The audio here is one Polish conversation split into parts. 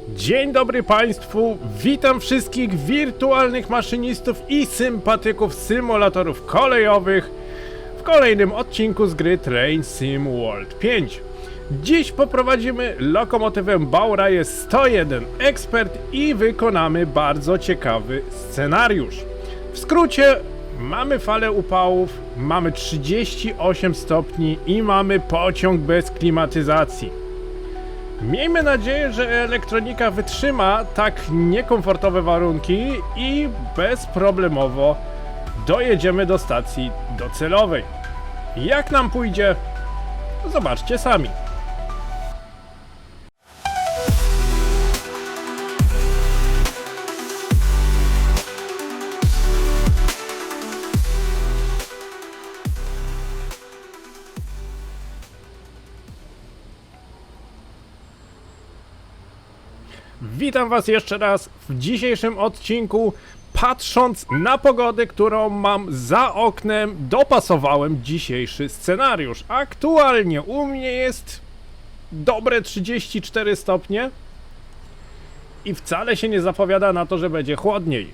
Dzień dobry Państwu, witam wszystkich wirtualnych maszynistów i sympatyków symulatorów kolejowych w kolejnym odcinku z gry Train Sim World 5. Dziś poprowadzimy lokomotywę Baureihe 101 Expert i wykonamy bardzo ciekawy scenariusz. W skrócie, mamy falę upałów, mamy 38 stopni i mamy pociąg bez klimatyzacji. Miejmy nadzieję, że elektronika wytrzyma tak niekomfortowe warunki i bezproblemowo dojedziemy do stacji docelowej. Jak nam pójdzie? Zobaczcie sami. Witam Was jeszcze raz w dzisiejszym odcinku. Patrząc na pogodę, którą mam za oknem, dopasowałem dzisiejszy scenariusz. Aktualnie u mnie jest dobre 34 stopnie i wcale się nie zapowiada na to, że będzie chłodniej.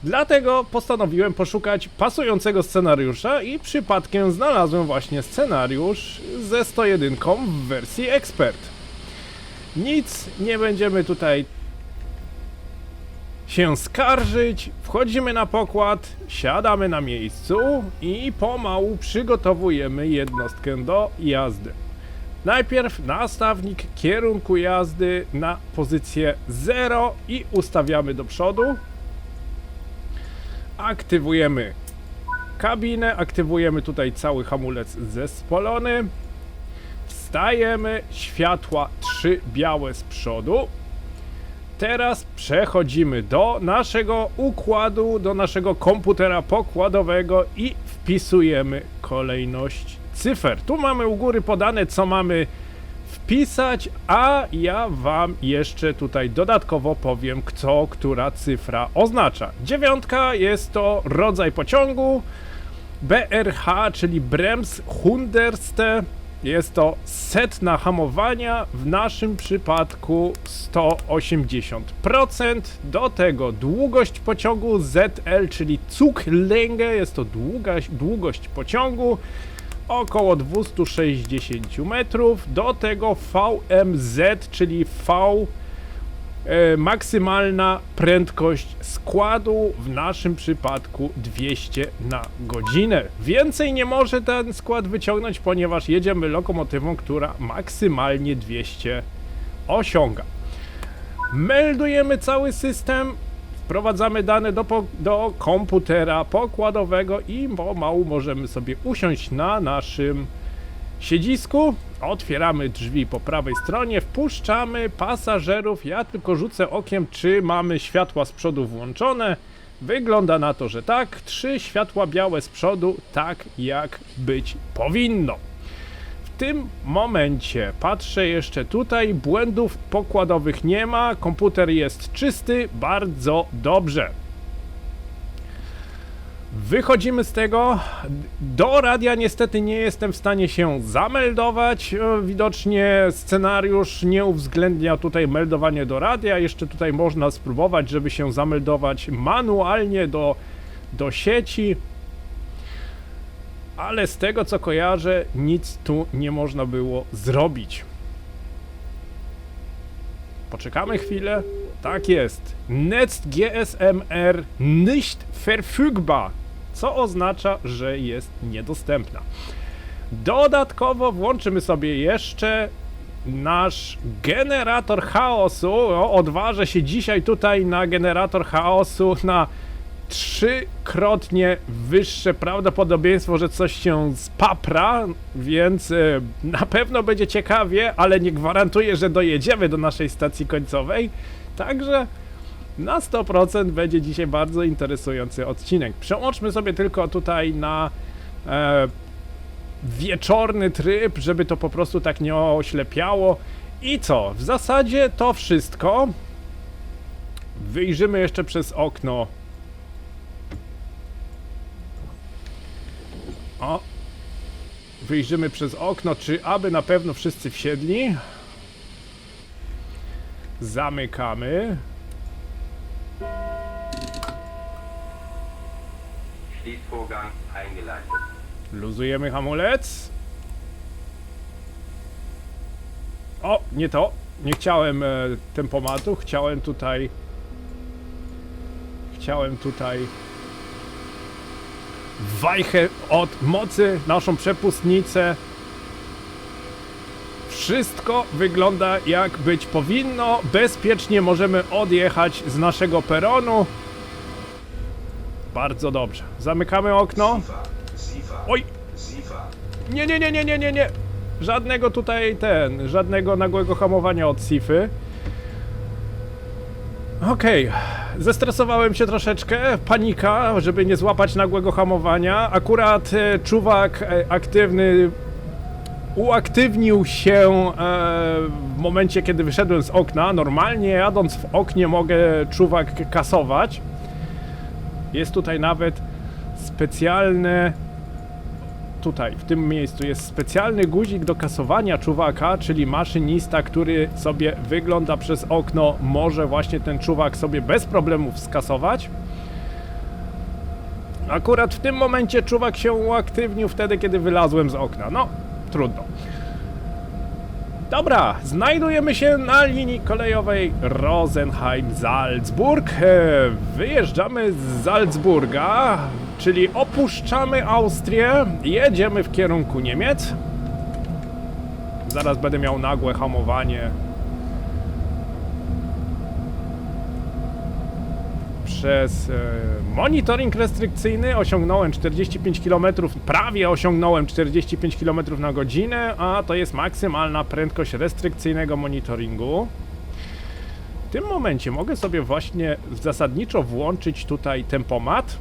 Dlatego postanowiłem poszukać pasującego scenariusza i przypadkiem znalazłem właśnie scenariusz ze 101 w wersji Expert. Nic nie będziemy tutaj się skarżyć, wchodzimy na pokład, siadamy na miejscu i pomału przygotowujemy jednostkę do jazdy. Najpierw nastawnik kierunku jazdy na pozycję 0 i ustawiamy do przodu. Aktywujemy kabinę, aktywujemy tutaj cały hamulec zespolony. Wstajemy, światła 3 białe z przodu. Teraz przechodzimy do naszego układu, do naszego komputera pokładowego i wpisujemy kolejność cyfer. Tu mamy u góry podane, co mamy wpisać, a ja Wam jeszcze tutaj dodatkowo powiem, co która cyfra oznacza. 9 jest to rodzaj pociągu, BRH, czyli Bremshunderste. Jest to setna hamowania, w naszym przypadku 180%. Do tego długość pociągu ZL, czyli Zuglänge, jest to długość pociągu, około 260 metrów. Do tego VMZ, czyli maksymalna prędkość składu, w naszym przypadku 200 na godzinę. Więcej nie może ten skład wyciągnąć, ponieważ jedziemy lokomotywą, która maksymalnie 200 osiąga. Meldujemy cały system, wprowadzamy dane do komputera pokładowego i pomału możemy sobie usiąść na naszym siedzisku. Otwieramy drzwi po prawej stronie, wpuszczamy pasażerów. Ja tylko rzucę okiem, czy mamy światła z przodu włączone. Wygląda na to, że tak. 3 światła białe z przodu, tak jak być powinno. W tym momencie patrzę jeszcze tutaj, błędów pokładowych nie ma, komputer jest czysty, bardzo dobrze. Wychodzimy z tego. Do radia niestety nie jestem w stanie się zameldować. Widocznie scenariusz nie uwzględnia tutaj meldowanie do radia. Jeszcze tutaj można spróbować, żeby się zameldować manualnie do sieci. Ale z tego co kojarzę, nic tu nie można było zrobić. Poczekamy chwilę. Tak jest. Netz GSMR nicht verfügbar. Co oznacza, że jest niedostępna. Dodatkowo włączymy sobie jeszcze nasz generator chaosu. Odważę się dzisiaj tutaj na generator chaosu na 3-krotnie wyższe prawdopodobieństwo, że coś się spapra, więc na pewno będzie ciekawie, ale nie gwarantuję, że dojedziemy do naszej stacji końcowej. Także na 100% będzie dzisiaj bardzo interesujący odcinek. Przełączmy sobie tylko tutaj na wieczorny tryb, żeby to po prostu tak nie oślepiało. I co? W zasadzie to wszystko. Wyjrzymy jeszcze przez okno. Wyjrzymy przez okno, czy aby na pewno wszyscy wsiedli. Zamykamy. Schließvorgang eingeleitet. Luzujemy hamulec. O, nie to. Nie chciałem tempomatu. Chciałem tutaj wajchę od mocy, naszą przepustnicę. Wszystko wygląda jak być powinno. Bezpiecznie możemy odjechać z naszego peronu. Bardzo dobrze. Zamykamy okno. Oj! Nie. Żadnego tutaj żadnego nagłego hamowania od Sify. Okej. Zestresowałem się troszeczkę. Panika, żeby nie złapać nagłego hamowania. Akurat czuwak aktywny uaktywnił się w momencie, kiedy wyszedłem z okna. Normalnie jadąc w oknie mogę czuwak kasować. Jest tutaj nawet specjalne... Tutaj, w tym miejscu jest specjalny guzik do kasowania czuwaka, czyli maszynista, który sobie wygląda przez okno, może właśnie ten czuwak sobie bez problemów skasować. Akurat w tym momencie czuwak się uaktywnił wtedy, kiedy wylazłem z okna. No, trudno. Dobra, znajdujemy się na linii kolejowej Rosenheim-Salzburg. Wyjeżdżamy z Salzburga, czyli opuszczamy Austrię, jedziemy w kierunku Niemiec. Zaraz będę miał nagłe hamowanie. Przez monitoring restrykcyjny osiągnąłem 45 km, prawie osiągnąłem 45 km na godzinę, a to jest maksymalna prędkość restrykcyjnego monitoringu. W tym momencie mogę sobie właśnie zasadniczo włączyć tutaj tempomat.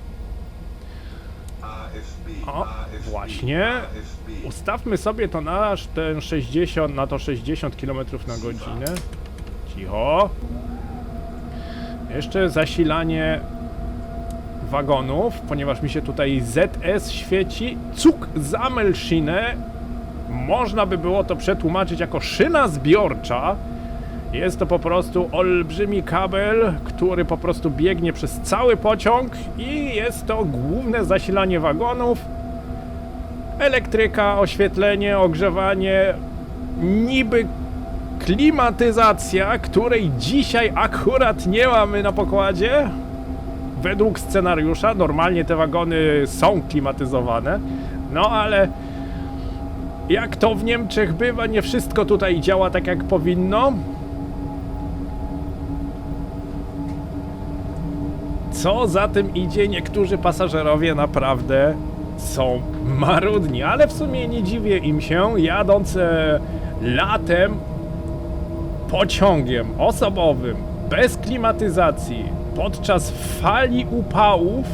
O, właśnie. Ustawmy sobie to na ten 60, na to 60 km na godzinę. Cicho. Jeszcze zasilanie wagonów, ponieważ mi się tutaj ZS świeci. Zug Sammelschiene. Można by było to przetłumaczyć jako szyna zbiorcza. Jest to po prostu olbrzymi kabel, który po prostu biegnie przez cały pociąg i jest to główne zasilanie wagonów. Elektryka, oświetlenie, ogrzewanie, niby klimatyzacja, której dzisiaj akurat nie mamy na pokładzie. Według scenariusza normalnie te wagony są klimatyzowane, no ale jak to w Niemczech bywa, nie wszystko tutaj działa tak jak powinno. Co za tym idzie, niektórzy pasażerowie naprawdę są marudni, ale w sumie nie dziwię im się, jadąc latem pociągiem osobowym, bez klimatyzacji, podczas fali upałów,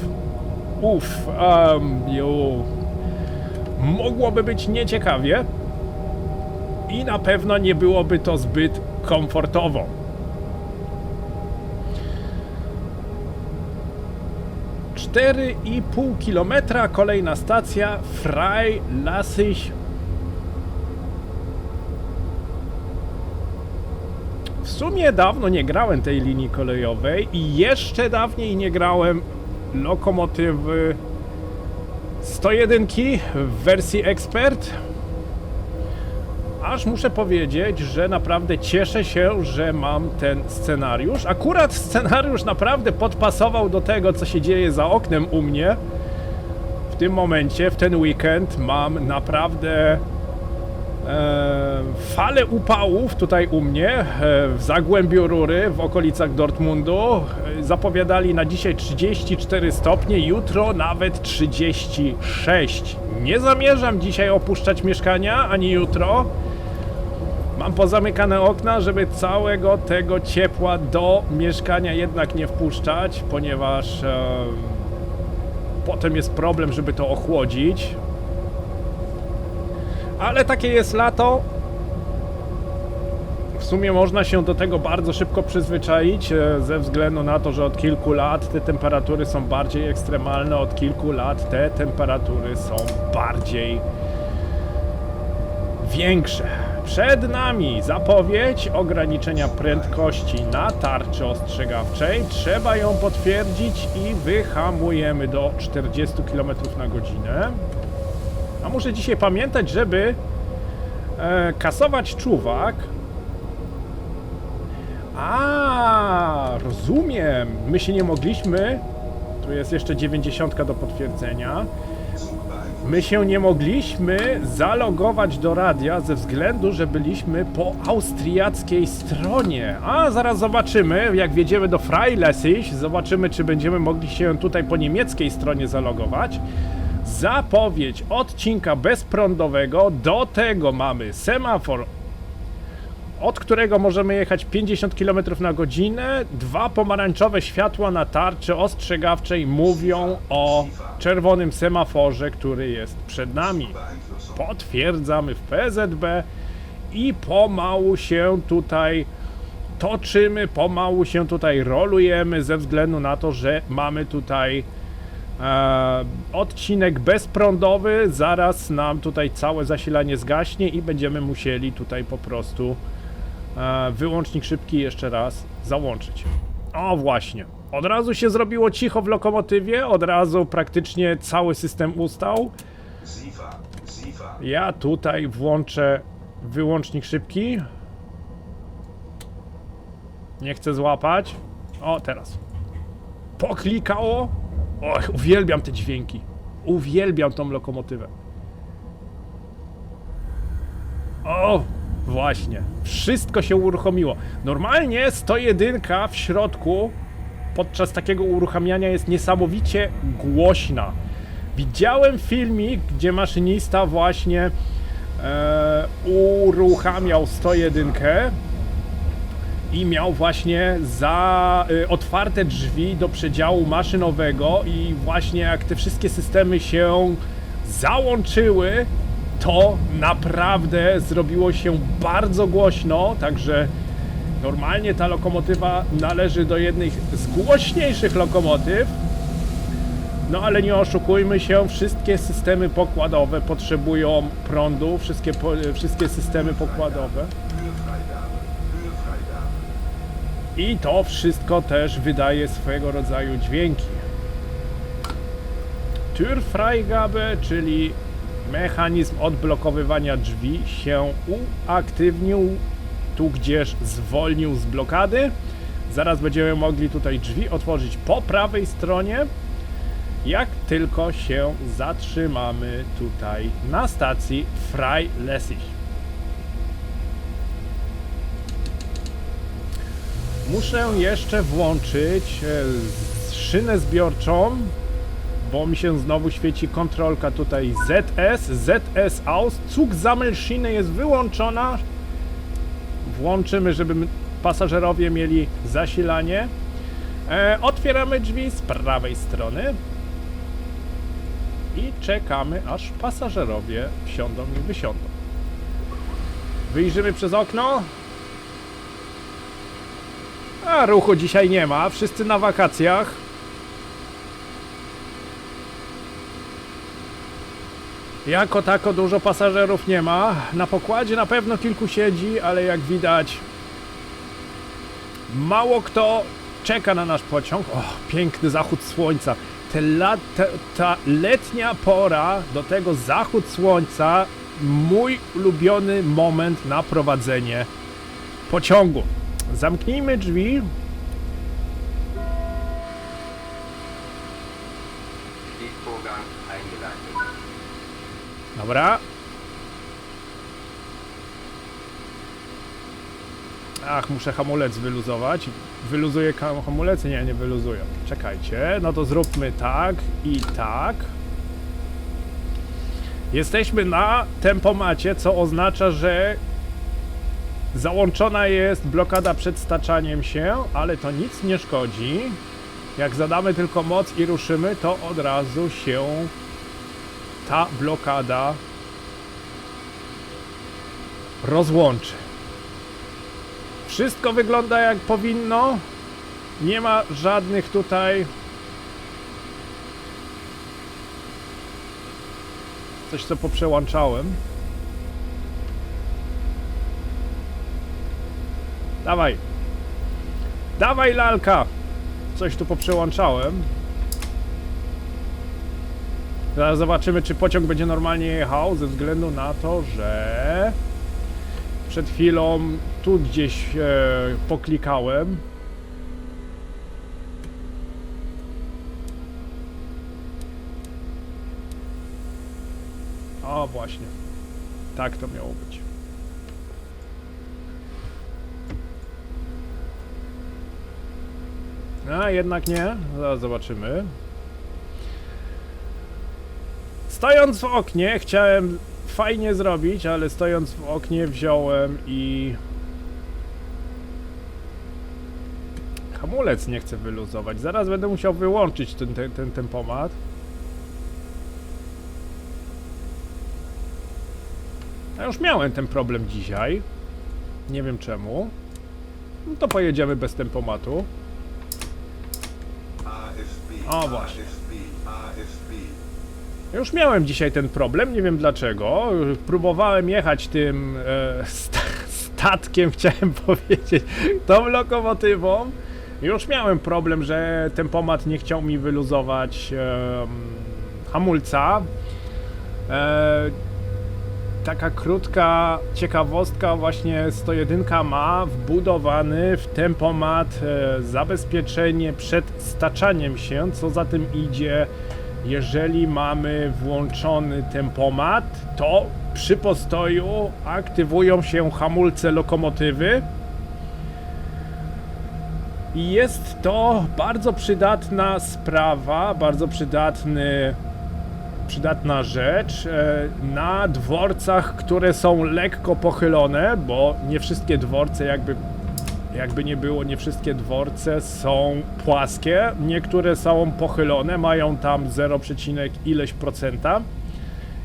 mogłoby być nieciekawie i na pewno nie byłoby to zbyt komfortowo. Cztery i pół kilometra, kolejna stacja Freilassig. W sumie dawno nie grałem tej linii kolejowej i jeszcze dawniej nie grałem lokomotywy 101 w wersji Expert. Aż muszę powiedzieć, że naprawdę cieszę się, że mam ten scenariusz. Akurat scenariusz naprawdę podpasował do tego, co się dzieje za oknem u mnie. W tym momencie, w ten weekend mam naprawdę falę upałów tutaj u mnie, w Zagłębiu Rury, w okolicach Dortmundu. Zapowiadali na dzisiaj 34 stopnie, jutro nawet 36. Nie zamierzam dzisiaj opuszczać mieszkania, ani jutro. Mam pozamykane okna, żeby całego tego ciepła do mieszkania jednak nie wpuszczać, ponieważ potem jest problem, żeby to ochłodzić. Ale takie jest lato. W sumie można się do tego bardzo szybko przyzwyczaić, ze względu na to, że od kilku lat te temperatury są bardziej ekstremalne, od kilku lat te temperatury są bardziej większe. Przed nami zapowiedź ograniczenia prędkości na tarczy ostrzegawczej. Trzeba ją potwierdzić i wyhamujemy do 40 km na godzinę. A muszę dzisiaj pamiętać, żeby kasować czuwak. A, rozumiem. My się nie mogliśmy. Tu jest jeszcze 90 do potwierdzenia. My się nie mogliśmy zalogować do radia ze względu, że byliśmy po austriackiej stronie. A zaraz zobaczymy, jak wjedziemy do Freilassig, zobaczymy, czy będziemy mogli się tutaj po niemieckiej stronie zalogować. Zapowiedź odcinka bezprądowego, do tego mamy semafor, od którego możemy jechać 50 km na godzinę. Dwa pomarańczowe światła na tarczy ostrzegawczej mówią o czerwonym semaforze, który jest przed nami. Potwierdzamy w PZB i pomału się tutaj toczymy, pomału się tutaj rolujemy ze względu na to, że mamy tutaj odcinek bezprądowy. Zaraz nam tutaj całe zasilanie zgaśnie i będziemy musieli tutaj po prostu wyłącznik szybki jeszcze raz załączyć. O właśnie, od razu się zrobiło cicho w lokomotywie, od razu praktycznie cały system ustał. Ja tutaj włączę wyłącznik szybki. Nie chcę złapać. O, teraz. Poklikało. Och, uwielbiam te dźwięki. Uwielbiam tą lokomotywę. O! Właśnie, wszystko się uruchomiło. Normalnie 101 w środku podczas takiego uruchamiania jest niesamowicie głośna. Widziałem filmik, gdzie maszynista właśnie uruchamiał 101 i miał właśnie otwarte drzwi do przedziału maszynowego i właśnie jak te wszystkie systemy się załączyły, to naprawdę zrobiło się bardzo głośno, także normalnie ta lokomotywa należy do jednej z głośniejszych lokomotyw. No ale nie oszukujmy się, wszystkie systemy pokładowe potrzebują prądu, wszystkie systemy pokładowe. I to wszystko też wydaje swego rodzaju dźwięki. Türfreigabe, czyli mechanizm odblokowywania drzwi się uaktywnił, tu gdzieś zwolnił z blokady. Zaraz będziemy mogli tutaj drzwi otworzyć po prawej stronie, jak tylko się zatrzymamy tutaj na stacji Freilassig. Muszę jeszcze włączyć szynę zbiorczą, bo mi się znowu świeci kontrolka tutaj ZS aus, Zugsammelschiene jest wyłączona. Włączymy, żeby pasażerowie mieli zasilanie. Otwieramy drzwi z prawej strony i czekamy, aż pasażerowie wsiądą i wysiądą. Wyjrzymy przez okno. A ruchu dzisiaj nie ma, wszyscy na wakacjach. Jako tako dużo pasażerów nie ma. Na pokładzie na pewno kilku siedzi, ale jak widać mało kto czeka na nasz pociąg. O, piękny zachód słońca. Ta letnia pora, do tego zachód słońca, mój ulubiony moment na prowadzenie pociągu. Zamknijmy drzwi. Schließvorgang eingeleitet. Dobra. Ach, muszę hamulec wyluzować. Wyluzuję hamulec? Nie, nie wyluzuję. Czekajcie, no to zróbmy tak i tak. Jesteśmy na tempomacie, co oznacza, że załączona jest blokada przed staczaniem się, ale to nic nie szkodzi. Jak zadamy tylko moc i ruszymy, to od razu się ta blokada rozłączy. Wszystko wygląda jak powinno. Nie ma żadnych tutaj coś, co poprzełączałem. Dawaj. Dawaj, lalka. Coś tu poprzełączałem. Zaraz zobaczymy, czy pociąg będzie normalnie jechał, ze względu na to, że przed chwilą tu gdzieś poklikałem. O, właśnie. Tak to miało być. A, jednak nie. Zaraz zobaczymy. Stojąc w oknie, chciałem fajnie zrobić, ale stojąc w oknie wziąłem i... Hamulec nie chcę wyluzować. Zaraz będę musiał wyłączyć ten tempomat. Ja już miałem ten problem dzisiaj. Nie wiem czemu. No to pojedziemy bez tempomatu. O, właśnie. Już miałem dzisiaj ten problem, nie wiem dlaczego. Próbowałem jechać tym statkiem, chciałem powiedzieć, tą lokomotywą. Już miałem problem, że tempomat nie chciał mi wyluzować hamulca. Taka krótka ciekawostka, właśnie 101 ma wbudowany w tempomat zabezpieczenie przed staczaniem się, co za tym idzie. Jeżeli mamy włączony tempomat, to przy postoju aktywują się hamulce lokomotywy i jest to bardzo przydatna sprawa, bardzo przydatna rzecz na dworcach, które są lekko pochylone, bo nie wszystkie dworce, jakby nie było, nie wszystkie dworce są płaskie, niektóre są pochylone, mają tam 0, ileś procenta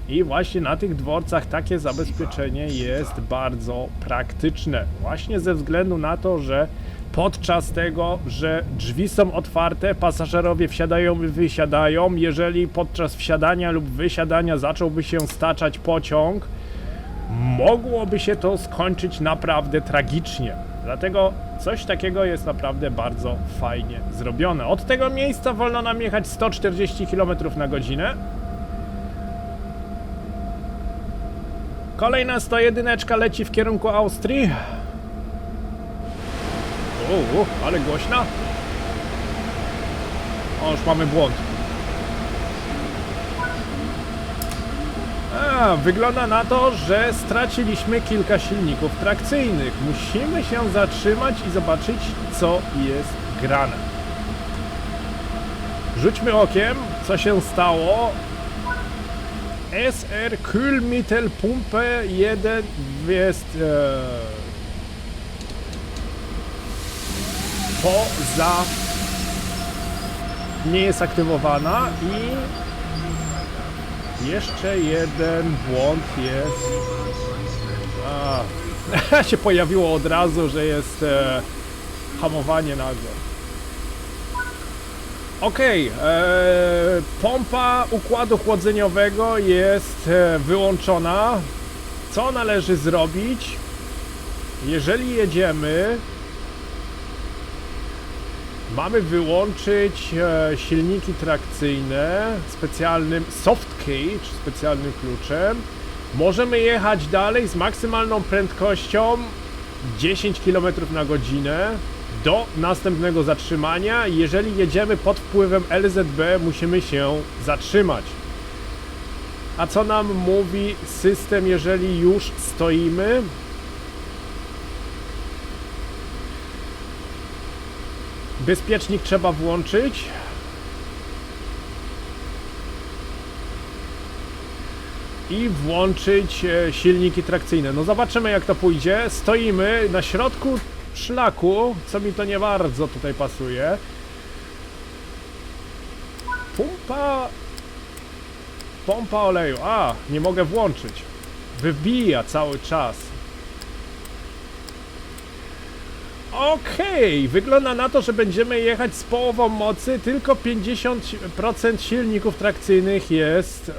i właśnie na tych dworcach takie zabezpieczenie jest bardzo praktyczne, właśnie ze względu na to, że podczas tego, że drzwi są otwarte, pasażerowie wsiadają i wysiadają, jeżeli podczas wsiadania lub wysiadania zacząłby się staczać pociąg, mogłoby się to skończyć naprawdę tragicznie. Dlatego coś takiego jest naprawdę bardzo fajnie zrobione. Od tego miejsca wolno nam jechać 140 km na godzinę. Kolejna 101 leci w kierunku Austrii. Ale głośna. O, już mamy błąd. Wygląda na to, że straciliśmy kilka silników trakcyjnych. Musimy się zatrzymać i zobaczyć, co jest grane. Rzućmy okiem, co się stało. SR Kühlmittelpumpe 1 jest nie jest aktywowana i jeszcze jeden błąd jest. Się pojawiło od razu, że jest hamowanie nagłe. Okej, pompa układu chłodzeniowego jest wyłączona. Co należy zrobić? Jeżeli jedziemy, mamy wyłączyć silniki trakcyjne specjalnym soft key, czy specjalnym kluczem. Możemy jechać dalej z maksymalną prędkością 10 km na godzinę do następnego zatrzymania. Jeżeli jedziemy pod wpływem LZB, musimy się zatrzymać. A co nam mówi system, jeżeli już stoimy? Bezpiecznik trzeba włączyć. I włączyć silniki trakcyjne. No zobaczymy, jak to pójdzie. Stoimy na środku szlaku, co mi to nie bardzo tutaj pasuje. Pompa oleju. Nie mogę włączyć. Wybija cały czas. Okej, wygląda na to, że będziemy jechać z połową mocy, tylko 50% silników trakcyjnych jest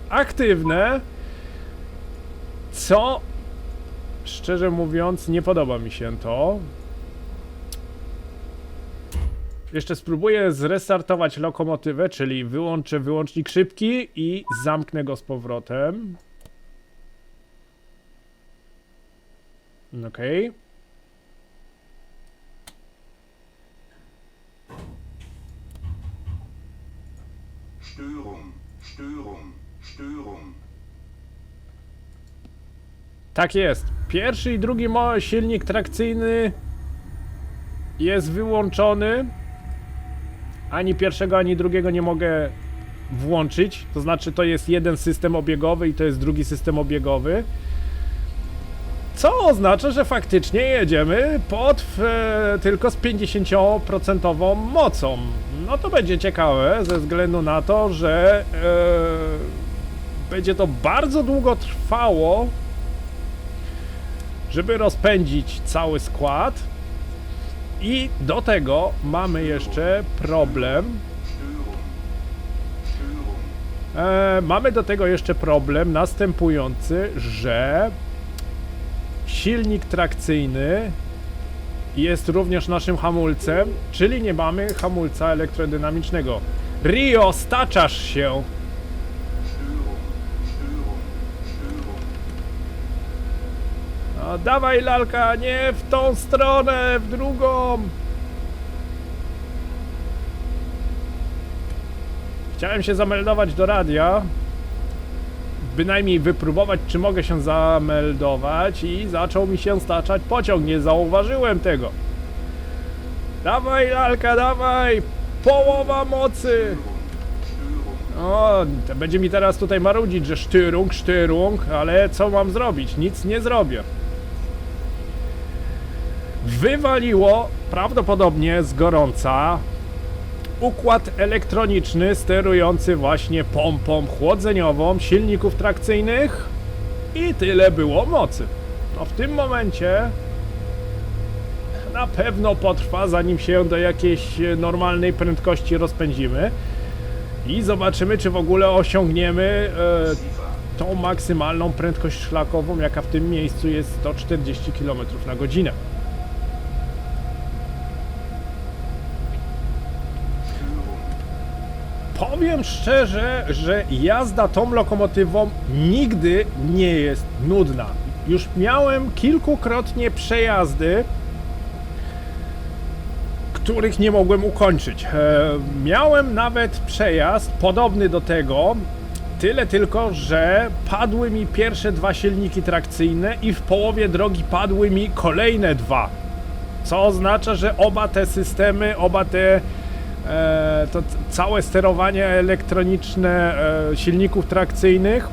aktywne, co szczerze mówiąc, nie podoba mi się to. Jeszcze spróbuję zrestartować lokomotywę, czyli wyłączę wyłącznik szybki i zamknę go z powrotem. Okej. Störung, Störung, Störung. Tak jest. Pierwszy i drugi silnik trakcyjny jest wyłączony. Ani pierwszego, ani drugiego nie mogę włączyć. To znaczy, to jest jeden system obiegowy i to jest drugi system obiegowy. Co oznacza, że faktycznie jedziemy tylko z 50% mocą. No to będzie ciekawe, ze względu na to, że będzie to bardzo długo trwało, żeby rozpędzić cały skład. I do tego mamy jeszcze problem. Mamy do tego jeszcze problem następujący, że silnik trakcyjny jest również naszym hamulcem, czyli nie mamy hamulca elektrodynamicznego. Rio, staczasz się! No, dawaj lalka, nie w tą stronę, w drugą! Chciałem się zameldować do radia, bynajmniej wypróbować, czy mogę się zameldować, i zaczął mi się staczać pociąg, nie zauważyłem tego. Dawaj lalka, dawaj! Połowa mocy! O, to będzie mi teraz tutaj marudzić, że sztyrung, sztyrung, ale co mam zrobić? Nic nie zrobię. Wywaliło prawdopodobnie z gorąca układ elektroniczny sterujący właśnie pompą chłodzeniową silników trakcyjnych i tyle było mocy. No w tym momencie na pewno potrwa, zanim się do jakiejś normalnej prędkości rozpędzimy i zobaczymy, czy w ogóle osiągniemy tą maksymalną prędkość szlakową, jaka w tym miejscu jest 140 km na godzinę. Powiem szczerze, że jazda tą lokomotywą nigdy nie jest nudna. Już miałem kilkukrotnie przejazdy, których nie mogłem ukończyć. Miałem nawet przejazd podobny do tego, tyle tylko, że padły mi pierwsze dwa silniki trakcyjne i w połowie drogi padły mi kolejne dwa. Co oznacza, że oba te systemy, to całe sterowanie elektroniczne silników trakcyjnych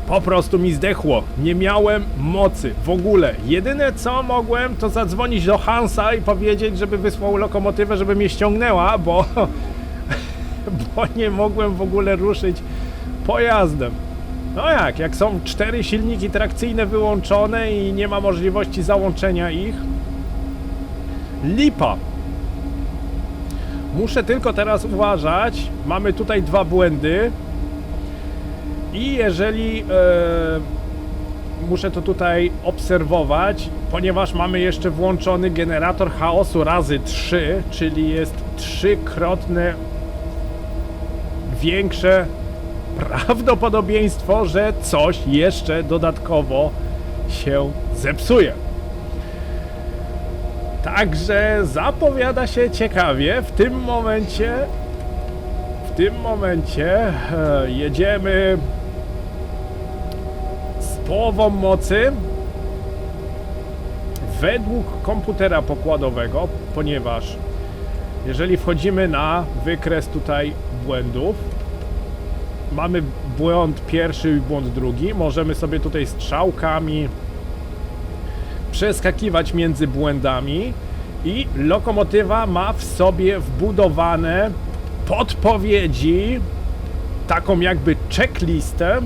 po prostu mi zdechło. Nie miałem mocy w ogóle. Jedyne co mogłem, to zadzwonić do Hansa i powiedzieć, żeby wysłał lokomotywę, żeby mnie ściągnęła, bo nie mogłem w ogóle ruszyć pojazdem. No jak są 4 silniki trakcyjne wyłączone i nie ma możliwości załączenia ich, lipa. Muszę tylko teraz uważać, mamy tutaj dwa błędy i jeżeli muszę to tutaj obserwować, ponieważ mamy jeszcze włączony generator chaosu razy 3, czyli jest 3-krotne większe prawdopodobieństwo, że coś jeszcze dodatkowo się zepsuje. Także zapowiada się ciekawie. W tym momencie jedziemy z połową mocy według komputera pokładowego, ponieważ jeżeli wchodzimy na wykres tutaj błędów, mamy błąd pierwszy i błąd drugi, możemy sobie tutaj strzałkami przeskakiwać między błędami i lokomotywa ma w sobie wbudowane podpowiedzi, taką jakby checklistę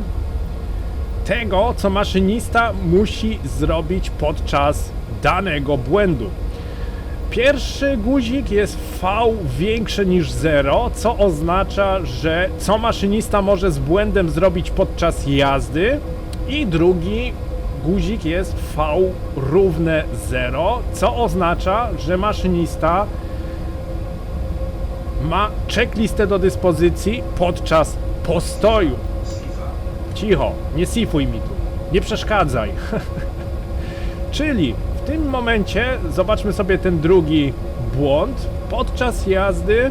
tego, co maszynista musi zrobić podczas danego błędu. Pierwszy guzik jest V większe niż 0, co oznacza, że co maszynista może z błędem zrobić podczas jazdy, i drugi guzik jest V równe 0, co oznacza, że maszynista ma checklistę do dyspozycji podczas postoju. Cicho, nie sifuj mi tu, nie przeszkadzaj. Czyli w tym momencie, zobaczmy sobie ten drugi błąd, podczas jazdy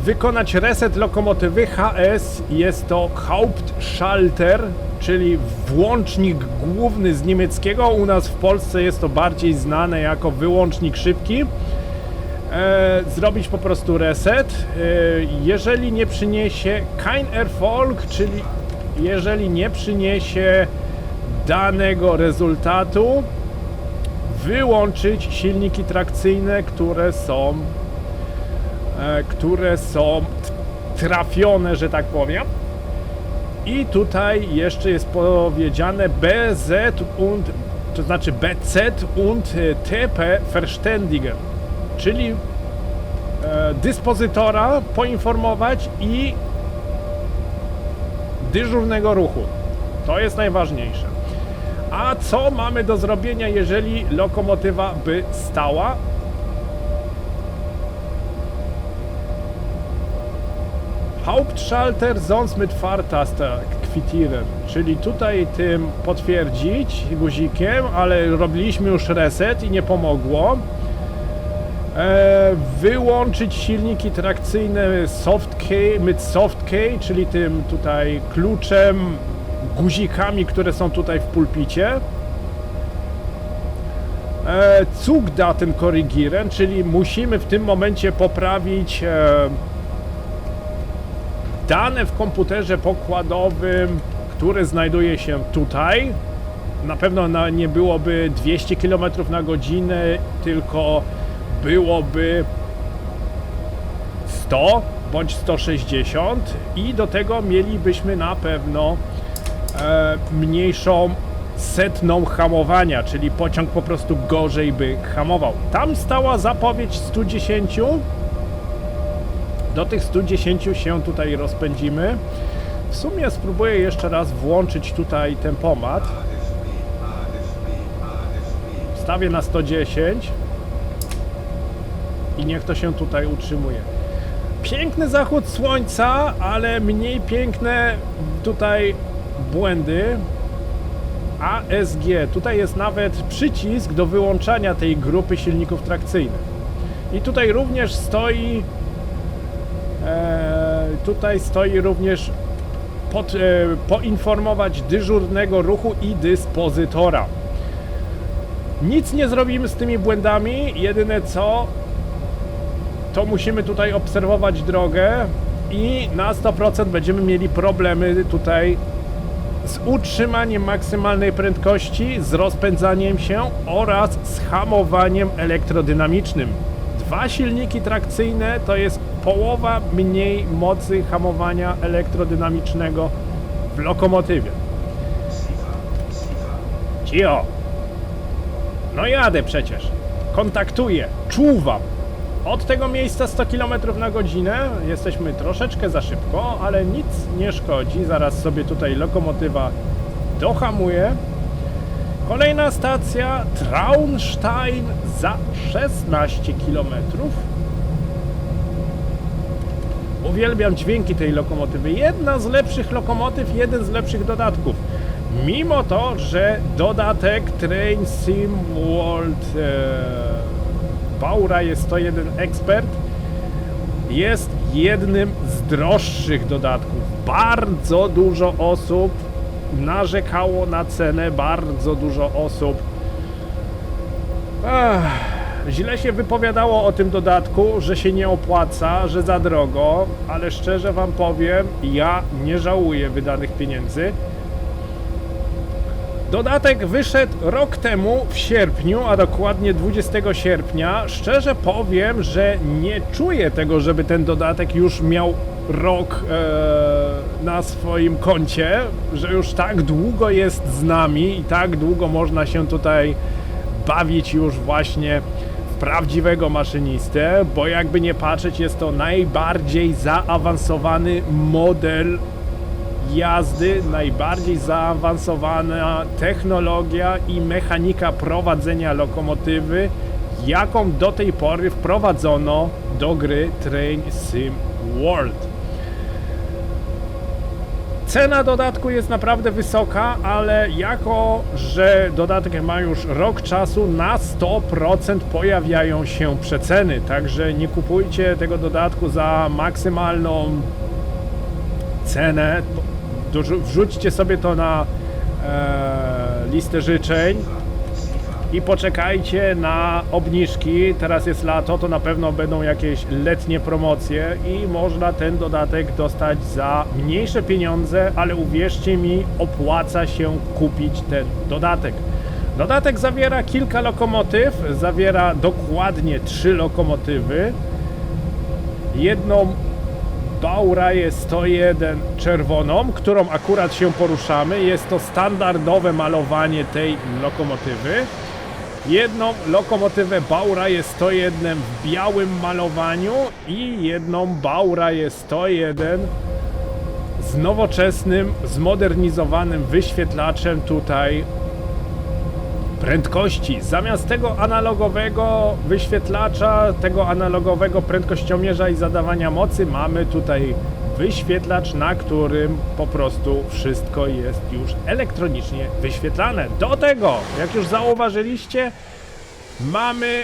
wykonać reset lokomotywy HS, jest to Hauptschalter, czyli włącznik główny z niemieckiego, u nas w Polsce jest to bardziej znane jako wyłącznik szybki. Zrobić po prostu reset, jeżeli nie przyniesie kein Erfolg, czyli jeżeli nie przyniesie danego rezultatu, wyłączyć silniki trakcyjne, które są trafione, że tak powiem. I tutaj jeszcze jest powiedziane BZ und, to znaczy BZ und TP verständigen, czyli dyspozytora poinformować i dyżurnego ruchu. To jest najważniejsze. A co mamy do zrobienia, jeżeli lokomotywa by stała? Hauptschalter sonst mit Fahrtaste quittieren, czyli tutaj tym potwierdzić guzikiem, ale robiliśmy już reset i nie pomogło. Wyłączyć silniki trakcyjne soft key, czyli tym tutaj kluczem, guzikami, które są tutaj w pulpicie. Zugdaten korrigieren, czyli musimy w tym momencie poprawić dane w komputerze pokładowym, który znajduje się tutaj. Na pewno nie byłoby 200 km na godzinę, tylko byłoby 100 bądź 160 i do tego mielibyśmy na pewno mniejszą setną hamowania, czyli pociąg po prostu gorzej by hamował. Tam stała zapowiedź 110. Do tych 110 się tutaj rozpędzimy. W sumie spróbuję jeszcze raz włączyć tutaj tempomat. Wstawię na 110 i niech to się tutaj utrzymuje. Piękny zachód słońca, ale mniej piękne tutaj błędy. ASG. Tutaj jest nawet przycisk do wyłączania tej grupy silników trakcyjnych. I tutaj również stoi również poinformować dyżurnego ruchu i dyspozytora. Nic nie zrobimy z tymi błędami, jedyne co, to musimy tutaj obserwować drogę i na 100% będziemy mieli problemy tutaj z utrzymaniem maksymalnej prędkości, z rozpędzaniem się oraz z hamowaniem elektrodynamicznym. Dwa silniki trakcyjne to jest połowa mniej mocy hamowania elektrodynamicznego w lokomotywie. Cicho! No jadę przecież. Kontaktuję, czuwam. Od tego miejsca 100 km na godzinę. Jesteśmy troszeczkę za szybko, ale nic nie szkodzi. Zaraz sobie tutaj lokomotywa dohamuje. Kolejna stacja Traunstein za 16 km. Uwielbiam dźwięki tej lokomotywy. Jedna z lepszych lokomotyw, jeden z lepszych dodatków. Mimo to, że dodatek Train Sim World Baureihe 101 Expert jest jednym z droższych dodatków. Bardzo dużo osób narzekało na cenę, bardzo dużo osób źle się wypowiadało o tym dodatku, że się nie opłaca, że za drogo, ale szczerze wam powiem, ja nie żałuję wydanych pieniędzy. Dodatek wyszedł rok temu w sierpniu, a dokładnie 20 sierpnia. Szczerze powiem, że nie czuję tego, żeby ten dodatek już miał rok na swoim koncie, że już tak długo jest z nami i tak długo można się tutaj bawić już właśnie w prawdziwego maszynistę, bo jakby nie patrzeć, jest to najbardziej zaawansowany model jazdy, najbardziej zaawansowana technologia i mechanika prowadzenia lokomotywy, jaką do tej pory wprowadzono do gry Train Sim World. Cena dodatku jest naprawdę wysoka, ale jako, że dodatek ma już rok czasu, na 100% pojawiają się przeceny, także nie kupujcie tego dodatku za maksymalną cenę, wrzućcie sobie to na listę życzeń i poczekajcie na obniżki. Teraz jest lato, to na pewno będą jakieś letnie promocje i można ten dodatek dostać za mniejsze pieniądze, ale uwierzcie mi, opłaca się kupić ten dodatek. Dodatek zawiera kilka lokomotyw, zawiera dokładnie 3 lokomotywy. Jedną Bauraję 101 czerwoną, którą akurat się poruszamy. Jest to standardowe malowanie tej lokomotywy. Jedną lokomotywę Bauraję 101 w białym malowaniu i jedną Bauraję 101 z nowoczesnym, zmodernizowanym wyświetlaczem tutaj prędkości. Zamiast tego analogowego wyświetlacza, tego analogowego prędkościomierza i zadawania mocy mamy tutaj wyświetlacz, na którym po prostu wszystko jest już elektronicznie wyświetlane. Do tego, jak już zauważyliście, mamy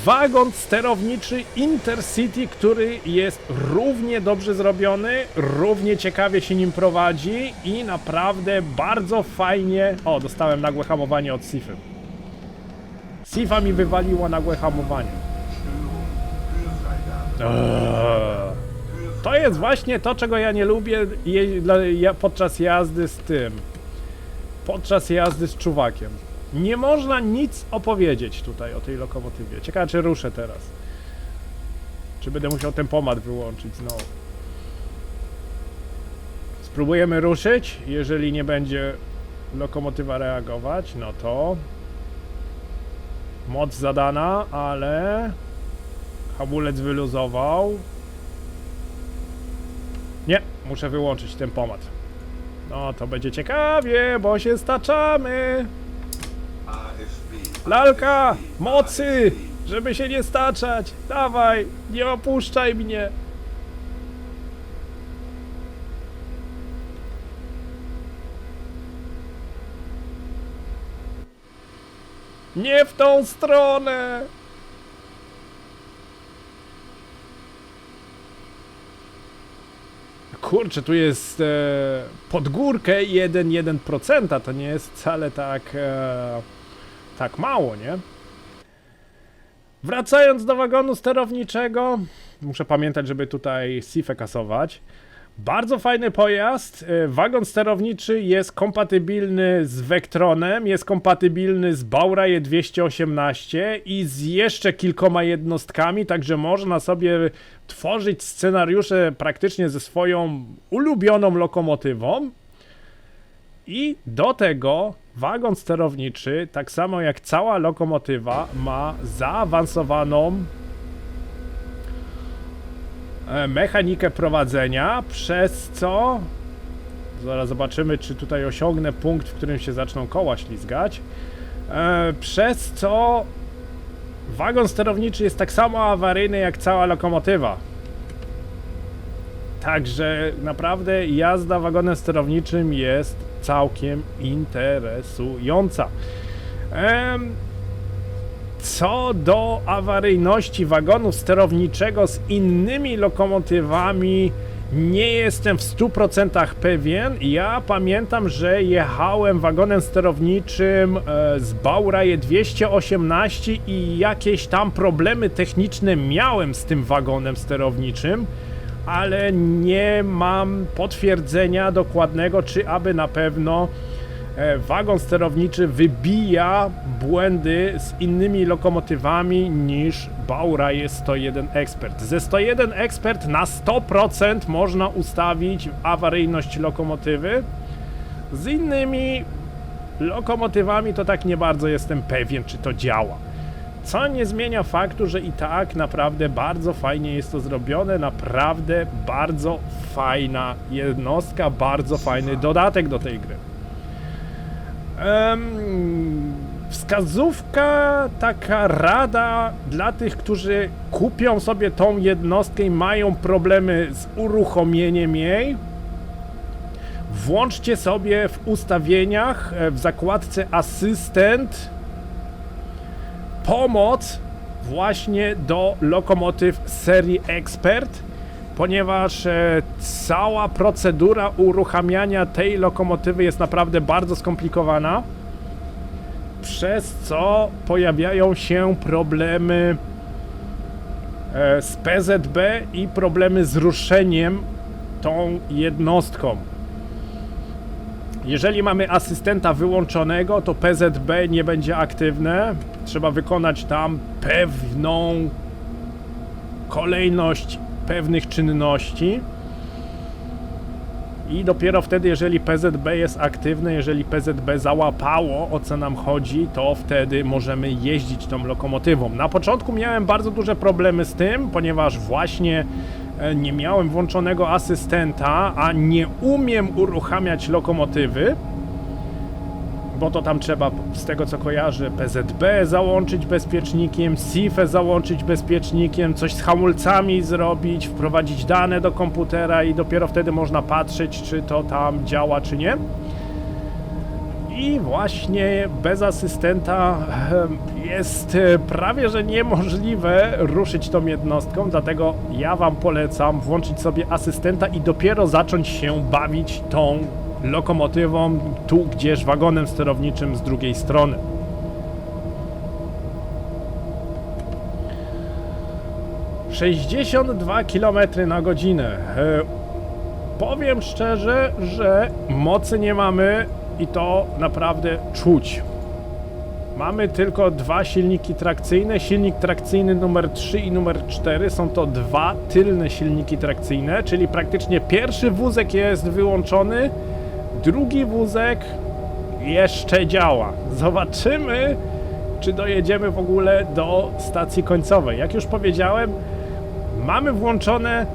wagon sterowniczy Intercity, który jest równie dobrze zrobiony, równie ciekawie się nim prowadzi i naprawdę bardzo fajnie... O, dostałem nagłe hamowanie od Sify. Sifa mi wywaliła nagłe hamowanie. To jest właśnie to, czego ja nie lubię podczas jazdy z tym. Podczas jazdy z czuwakiem. Nie można nic opowiedzieć tutaj o tej lokomotywie. Ciekawe, czy ruszę teraz. Czy będę musiał tempomat wyłączyć znowu. Spróbujemy ruszyć. Jeżeli nie będzie lokomotywa reagować, no to moc zadana, ale hamulec wyluzował. Nie, muszę wyłączyć tempomat. No to będzie ciekawie, bo się staczamy. AFB. Lalka, mocy, żeby się nie staczać. Dawaj, nie opuszczaj mnie. Nie w tą stronę. Kurczę, tu jest pod górkę 1,1%, to nie jest wcale tak mało, nie? Wracając do wagonu sterowniczego, muszę pamiętać, żeby tutaj Sifę kasować. Bardzo fajny pojazd. Wagon sterowniczy jest kompatybilny z Vectronem, jest kompatybilny z Bauraję 218 i z jeszcze kilkoma jednostkami, także można sobie tworzyć scenariusze praktycznie ze swoją ulubioną lokomotywą. I do tego wagon sterowniczy, tak samo jak cała lokomotywa, ma zaawansowaną mechanikę prowadzenia, przez co zaraz zobaczymy, czy tutaj osiągnę punkt, w którym się zaczną koła ślizgać, przez co wagon sterowniczy jest tak samo awaryjny jak cała lokomotywa. Także naprawdę jazda wagonem sterowniczym jest całkiem interesująca. Co do awaryjności wagonu sterowniczego z innymi lokomotywami, nie jestem w 100% pewien. Ja pamiętam, że jechałem wagonem sterowniczym z Bauraję 218 i jakieś tam problemy techniczne miałem z tym wagonem sterowniczym, ale nie mam potwierdzenia dokładnego, czy aby na pewno wagon sterowniczy wybija błędy z innymi lokomotywami niż Bauraję 101 Expert. Ze 101 Expert na 100% można ustawić awaryjność lokomotywy. Z innymi lokomotywami to tak nie bardzo jestem pewien, czy to działa. Co nie zmienia faktu, że i tak naprawdę bardzo fajnie jest to zrobione, naprawdę bardzo fajna jednostka, bardzo fajny dodatek do tej gry. Wskazówka, taka rada dla tych, którzy kupią sobie tą jednostkę i mają problemy z uruchomieniem jej. Włączcie sobie w ustawieniach, w zakładce asystent, pomoc właśnie do lokomotyw serii Expert, ponieważ cała procedura uruchamiania tej lokomotywy jest naprawdę bardzo skomplikowana, przez co pojawiają się problemy z PZB i problemy z ruszeniem tą jednostką. Jeżeli mamy asystenta wyłączonego, to PZB nie będzie aktywne. Trzeba wykonać tam pewną kolejność pewnych czynności. I dopiero wtedy, jeżeli PZB jest aktywne, jeżeli PZB załapało, o co nam chodzi, to wtedy możemy jeździć tą lokomotywą. Na początku miałem bardzo duże problemy z tym, ponieważ właśnie nie miałem włączonego asystenta, a nie umiem uruchamiać lokomotywy, bo to tam trzeba, z tego co kojarzę, PZB załączyć bezpiecznikiem, SIFę załączyć bezpiecznikiem, coś z hamulcami zrobić, wprowadzić dane do komputera i dopiero wtedy można patrzeć, czy to tam działa, czy nie. I właśnie bez asystenta jest prawie że niemożliwe ruszyć tą jednostką, dlatego ja wam polecam włączyć sobie asystenta i dopiero zacząć się bawić tą lokomotywą, tu gdzieś wagonem sterowniczym z drugiej strony. – 62 km na godzinę. Powiem szczerze, że mocy nie mamy i to naprawdę czuć. Mamy tylko dwa silniki trakcyjne. Silnik trakcyjny numer 3 i numer 4 są to dwa tylne silniki trakcyjne, czyli praktycznie pierwszy wózek jest wyłączony, drugi wózek jeszcze działa. Zobaczymy, czy dojedziemy w ogóle do stacji końcowej. Jak już powiedziałem, mamy włączone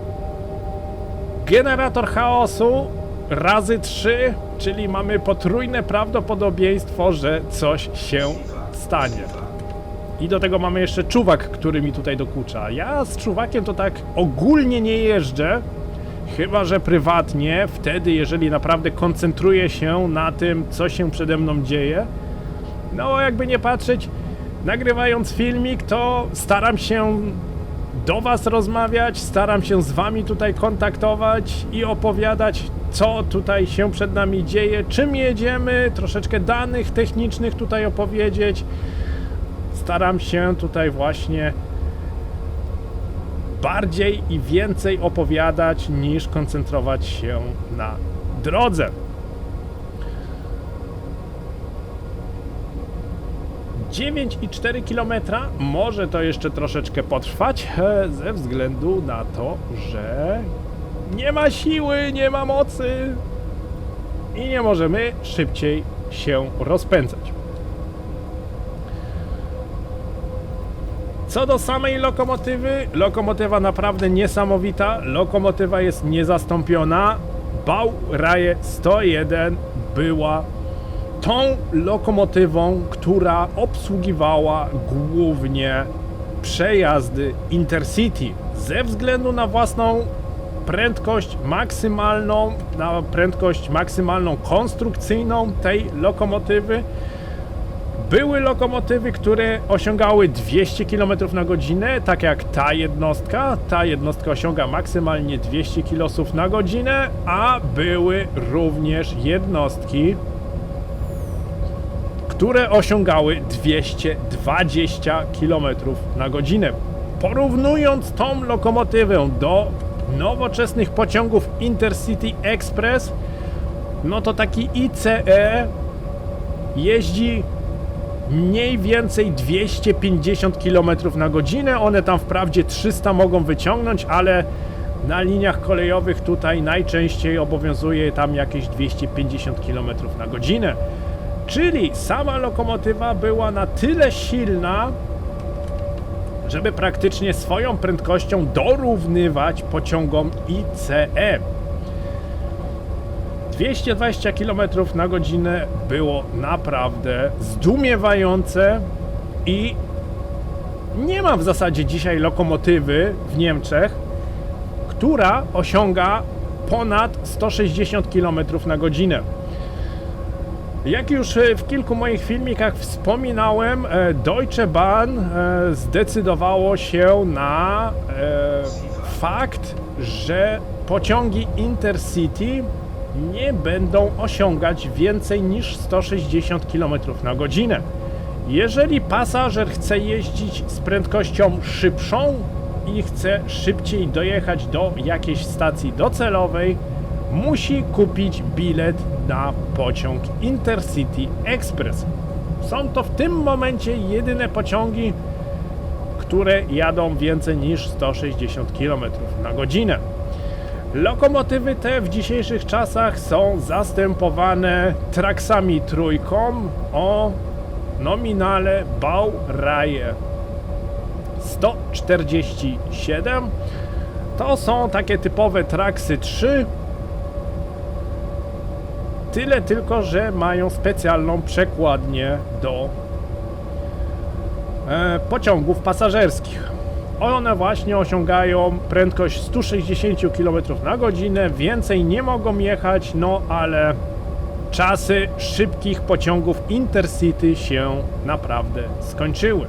generator chaosu razy 3, czyli mamy potrójne prawdopodobieństwo, że coś się stanie. I do tego mamy jeszcze czuwak, który mi tutaj dokucza. Ja z czuwakiem to tak ogólnie nie jeżdżę, chyba że prywatnie, wtedy jeżeli naprawdę koncentruję się na tym, co się przede mną dzieje. No jakby nie patrzeć, nagrywając filmik, to staram się do was rozmawiać, staram się z wami tutaj kontaktować i opowiadać, co tutaj się przed nami dzieje, czym jedziemy, troszeczkę danych technicznych tutaj opowiedzieć. Staram się tutaj właśnie bardziej i więcej opowiadać, niż koncentrować się na drodze. 9,4 km może to jeszcze troszeczkę potrwać, ze względu na to, że nie ma siły, nie ma mocy i nie możemy szybciej się rozpędzać. Co do samej lokomotywy, lokomotywa naprawdę niesamowita, lokomotywa jest niezastąpiona. Baureihe 101 była tą lokomotywą, która obsługiwała głównie przejazdy Intercity ze względu na własną prędkość maksymalną konstrukcyjną tej lokomotywy. Były lokomotywy, które osiągały 200 km na godzinę, tak jak ta jednostka. Ta jednostka osiąga maksymalnie 200 km na godzinę, a były również jednostki, które osiągały 220 km na godzinę. Porównując tą lokomotywę do nowoczesnych pociągów Intercity Express, no to taki ICE jeździ mniej więcej 250 km na godzinę. One tam wprawdzie 300 mogą wyciągnąć, ale na liniach kolejowych tutaj najczęściej obowiązuje tam jakieś 250 km na godzinę. Czyli sama lokomotywa była na tyle silna, żeby praktycznie swoją prędkością dorównywać pociągom ICE. 220 km na godzinę było naprawdę zdumiewające i nie ma w zasadzie dzisiaj lokomotywy w Niemczech, która osiąga ponad 160 km na godzinę. Jak już w kilku moich filmikach wspominałem, Deutsche Bahn zdecydowało się na fakt, że pociągi Intercity nie będą osiągać więcej niż 160 km na godzinę. Jeżeli pasażer chce jeździć z prędkością szybszą i chce szybciej dojechać do jakiejś stacji docelowej, musi kupić bilet na pociąg Intercity Express. Są to w tym momencie jedyne pociągi, które jadą więcej niż 160 km na godzinę. Lokomotywy te w dzisiejszych czasach są zastępowane traksami trójką o nominale Baureihe 147. To są takie typowe traksy 3. Tyle tylko, że mają specjalną przekładnię do pociągów pasażerskich. One właśnie osiągają prędkość 160 km na godzinę, więcej nie mogą jechać, no ale czasy szybkich pociągów Intercity się naprawdę skończyły.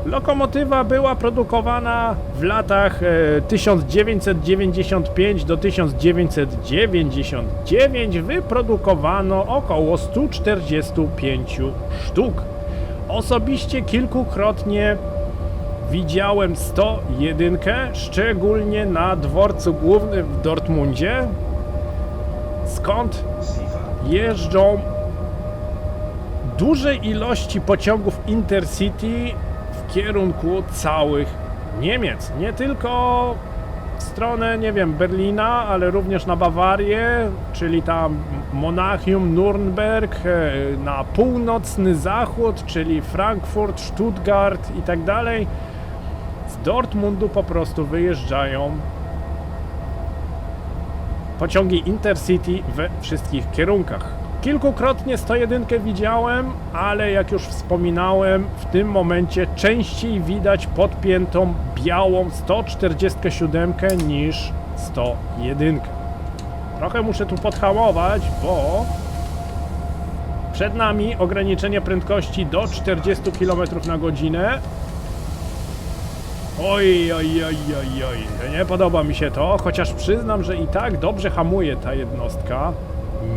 Lokomotywa była produkowana w latach 1995 do 1999. Wyprodukowano około 145 sztuk. Osobiście kilkukrotnie widziałem 101, szczególnie na dworcu głównym w Dortmundzie, skąd jeżdżą duże ilości pociągów Intercity w kierunku całych Niemiec. Nie tylko w stronę, nie wiem, Berlina, ale również na Bawarię, czyli tam Monachium, Nürnberg, na północny zachód, czyli Frankfurt, Stuttgart i tak dalej. Z Dortmundu po prostu wyjeżdżają pociągi Intercity we wszystkich kierunkach. Kilkukrotnie 101 widziałem, ale jak już wspominałem, w tym momencie częściej widać podpiętą białą 147 niż 101. Trochę muszę tu podhamować, bo przed nami ograniczenie prędkości do 40 km na godzinę. Oj, nie podoba mi się to, chociaż przyznam, że i tak dobrze hamuje ta jednostka.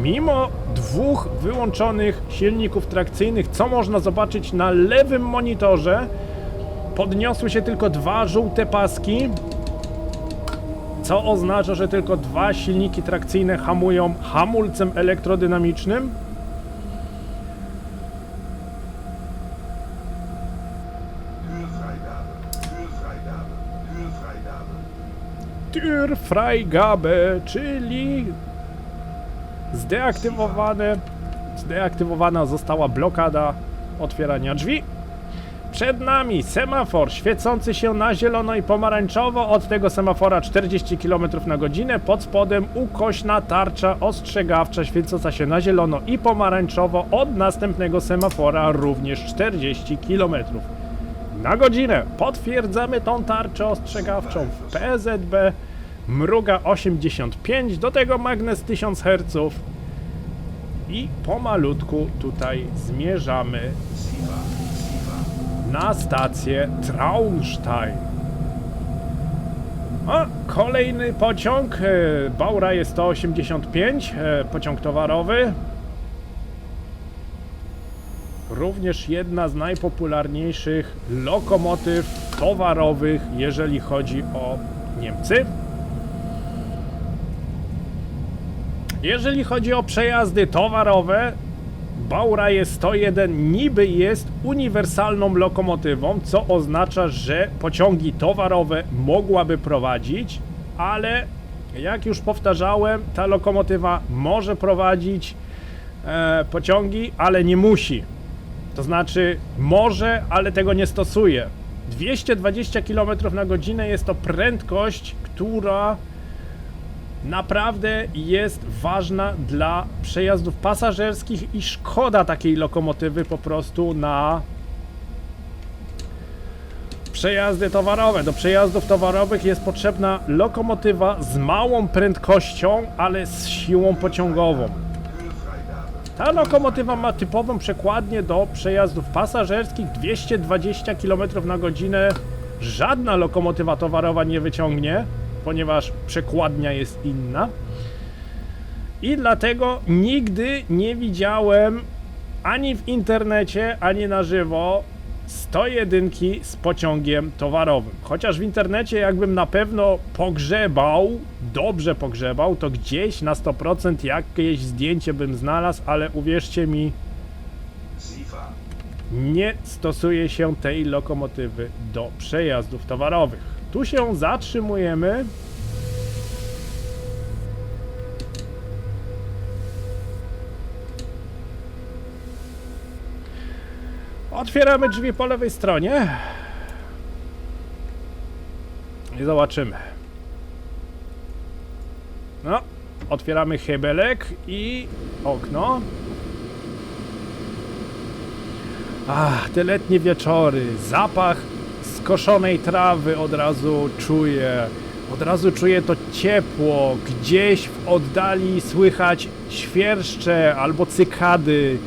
Mimo dwóch wyłączonych silników trakcyjnych, co można zobaczyć na lewym monitorze, podniosły się tylko dwa żółte paski, co oznacza, że tylko dwa silniki trakcyjne hamują hamulcem elektrodynamicznym. Türfreigabe, czyli zdeaktywowana została blokada otwierania drzwi. Przed nami semafor świecący się na zielono i pomarańczowo, od tego semafora 40 km na godzinę, pod spodem ukośna tarcza ostrzegawcza świecąca się na zielono i pomarańczowo, od następnego semafora również 40 km na godzinę. Potwierdzamy tą tarczę ostrzegawczą w PZB. Mruga 85, do tego magnes 1000 Hz i pomalutku tutaj zmierzamy na stację Traunstein. A kolejny pociąg, Baureihe 185, pociąg towarowy. Również jedna z najpopularniejszych lokomotyw towarowych, jeżeli chodzi o Niemcy. Jeżeli chodzi o przejazdy towarowe, Baureihe 101 niby jest uniwersalną lokomotywą, co oznacza, że pociągi towarowe mogłaby prowadzić, ale jak już powtarzałem, ta lokomotywa może prowadzić pociągi, ale nie musi. To znaczy może, ale tego nie stosuje. 220 km na godzinę jest to prędkość, która naprawdę jest ważna dla przejazdów pasażerskich i szkoda takiej lokomotywy po prostu na przejazdy towarowe. Do przejazdów towarowych jest potrzebna lokomotywa z małą prędkością, ale z siłą pociągową. Ölfreigabe. Ta lokomotywa ma typową przekładnię do przejazdów pasażerskich 220 km na godzinę. Żadna lokomotywa towarowa nie wyciągnie, ponieważ przekładnia jest inna. I dlatego nigdy nie widziałem ani w internecie, ani na żywo 101 z pociągiem towarowym. Chociaż w internecie jakbym na pewno pogrzebał, dobrze pogrzebał, to gdzieś na 100% jakieś zdjęcie bym znalazł, ale uwierzcie mi, Sifa. nie stosuje się tej lokomotywy do przejazdów towarowych. Tu się zatrzymujemy. Otwieramy drzwi po lewej stronie i zobaczymy. No, otwieramy hebelek i okno. Ach, te letnie wieczory, zapach skoszonej trawy od razu czuję. Od razu czuję to ciepło. Gdzieś w oddali słychać świerszcze albo cykady.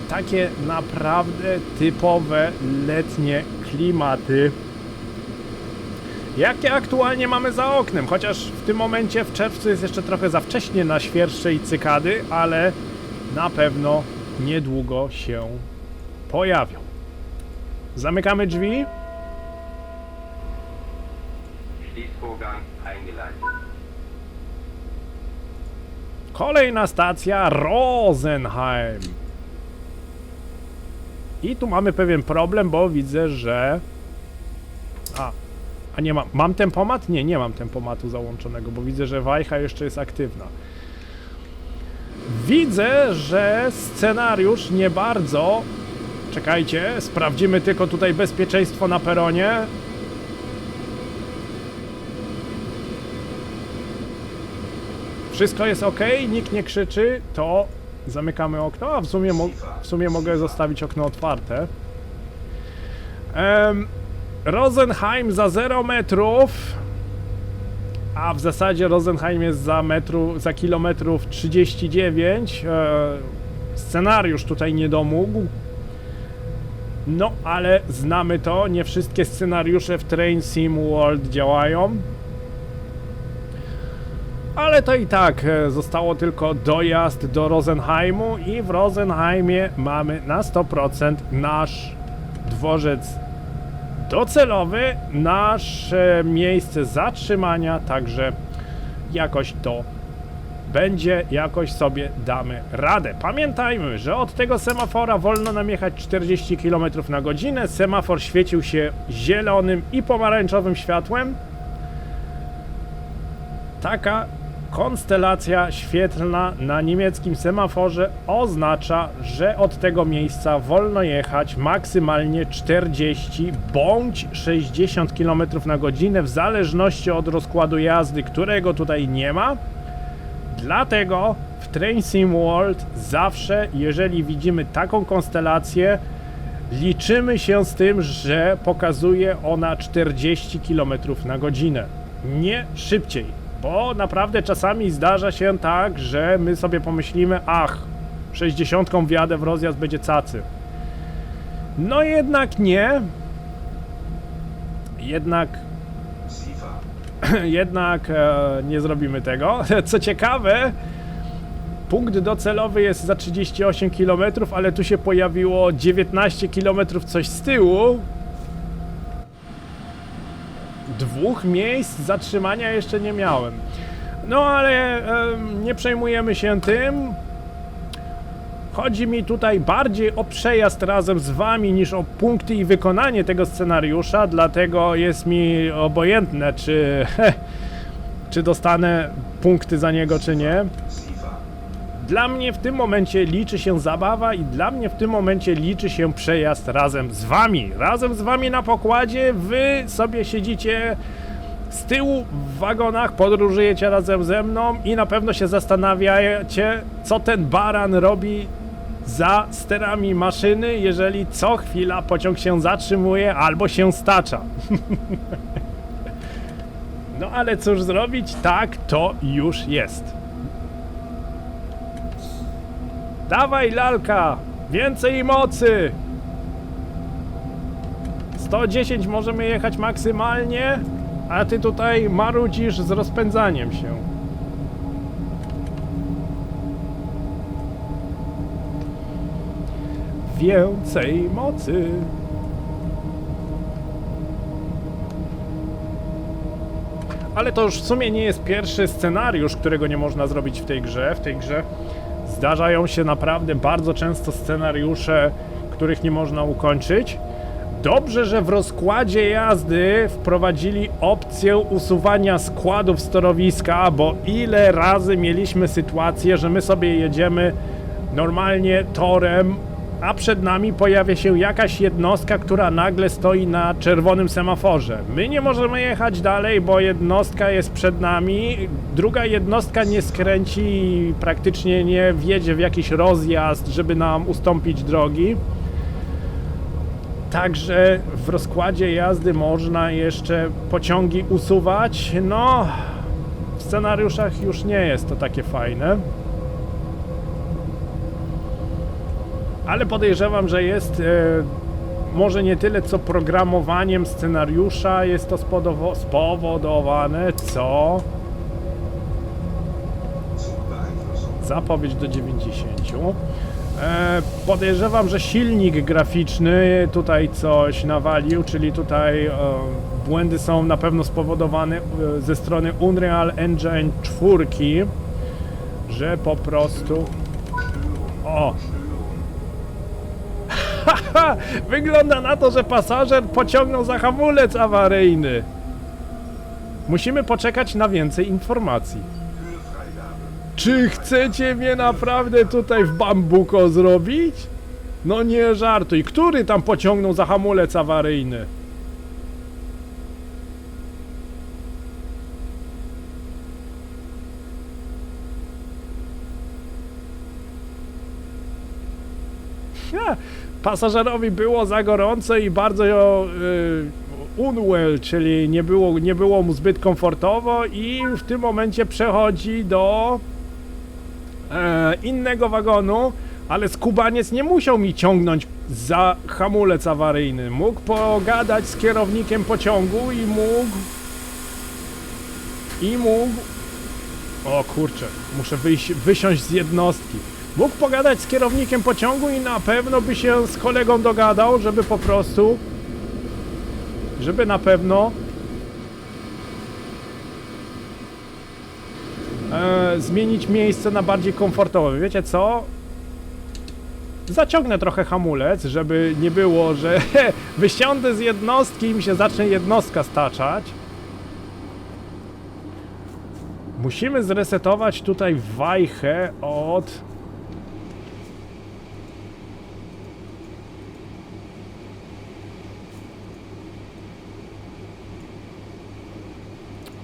Takie naprawdę typowe letnie klimaty. Jakie aktualnie mamy za oknem? Chociaż w tym momencie w czerwcu jest jeszcze trochę za wcześnie na świerszcze i cykady, ale na pewno niedługo się pojawią. Zamykamy drzwi. Schließvorgang eingeleitet. Kolejna stacja Rosenheim. I tu mamy pewien problem, bo widzę, że... A nie mam... Mam tempomat? Nie mam tempomatu załączonego, bo widzę, że wajcha jeszcze jest aktywna. Widzę, że scenariusz nie bardzo... Czekajcie, sprawdzimy tylko tutaj bezpieczeństwo na peronie. Wszystko jest ok, nikt nie krzyczy, to zamykamy okno, a w sumie mogę zostawić okno otwarte. Rosenheim za 0 metrów, a w zasadzie Rosenheim jest za kilometrów 39. Scenariusz tutaj nie domógł. No, ale znamy to, nie wszystkie scenariusze w Train Sim World działają. Ale to i tak zostało tylko dojazd do Rosenheimu i w Rosenheimie mamy na 100% nasz dworzec docelowy, nasze miejsce zatrzymania, także jakoś to będzie, jakoś sobie damy radę. Pamiętajmy, że od tego semafora wolno nam jechać 40 km na godzinę. Semafor świecił się zielonym i pomarańczowym światłem. Taka konstelacja świetlna na niemieckim semaforze oznacza, że od tego miejsca wolno jechać maksymalnie 40 bądź 60 km na godzinę w zależności od rozkładu jazdy, którego tutaj nie ma. Dlatego w Train Sim World zawsze, jeżeli widzimy taką konstelację, liczymy się z tym, że pokazuje ona 40 km na godzinę. Nie szybciej. Bo naprawdę czasami zdarza się tak, że my sobie pomyślimy, ach, 60 wjadę w rozjazd, będzie cacy. No jednak nie. Jednak nie zrobimy tego. Co ciekawe, punkt docelowy jest za 38 km, ale tu się pojawiło 19 km coś z tyłu. 2 miejsc zatrzymania jeszcze nie miałem. No ale nie przejmujemy się tym. Chodzi mi tutaj bardziej o przejazd razem z wami niż o punkty i wykonanie tego scenariusza, dlatego jest mi obojętne, czy dostanę punkty za niego, czy nie. Dla mnie w tym momencie liczy się zabawa i dla mnie w tym momencie liczy się przejazd razem z wami. Razem z wami na pokładzie, wy sobie siedzicie z tyłu w wagonach, podróżujecie razem ze mną i na pewno się zastanawiacie, co ten baran robi za sterami maszyny, jeżeli co chwila pociąg się zatrzymuje albo się stacza. No ale cóż zrobić, tak to już jest. Dawaj lalka, więcej mocy! 110 możemy jechać maksymalnie, a ty tutaj marudzisz z rozpędzaniem się. Więcej mocy! Ale to już w sumie nie jest pierwszy scenariusz, którego nie można zrobić w tej grze. W tej grze zdarzają się naprawdę bardzo często scenariusze, których nie można ukończyć. Dobrze, że w rozkładzie jazdy wprowadzili opcję usuwania składów z torowiska, bo ile razy mieliśmy sytuację, że my sobie jedziemy normalnie torem, a przed nami pojawia się jakaś jednostka, która nagle stoi na czerwonym semaforze. My nie możemy jechać dalej, bo jednostka jest przed nami, druga jednostka nie skręci i praktycznie nie wjedzie w jakiś rozjazd, żeby nam ustąpić drogi. Także w rozkładzie jazdy można jeszcze pociągi usuwać. No, w scenariuszach już nie jest to takie fajne. Ale podejrzewam, że jest może nie tyle co programowaniem scenariusza, jest to spowodowane, co zapowiedź do 90. Podejrzewam, że silnik graficzny tutaj coś nawalił, czyli tutaj błędy są na pewno spowodowane ze strony Unreal Engine 4, że po prostu... O! Haha! Wygląda na to, że pasażer pociągnął za hamulec awaryjny. Musimy poczekać na więcej informacji. Czy chcecie mnie naprawdę tutaj w bambuko zrobić? No nie żartuj. Który tam pociągnął za hamulec awaryjny? Pasażerowi było za gorąco i bardzo unwell, czyli nie było mu zbyt komfortowo i w tym momencie przechodzi do innego wagonu, ale skubaniec nie musiał mi ciągnąć za hamulec awaryjny. Mógł pogadać z kierownikiem pociągu i mógł... O kurczę, muszę wysiąść z jednostki. Mógł pogadać z kierownikiem pociągu i na pewno by się z kolegą dogadał, żeby po prostu... Żeby na pewno... zmienić miejsce na bardziej komfortowe. Wiecie co? Zaciągnę trochę hamulec, żeby nie było, że wysiądę z jednostki i mi się zacznie jednostka staczać. Musimy zresetować tutaj wajchę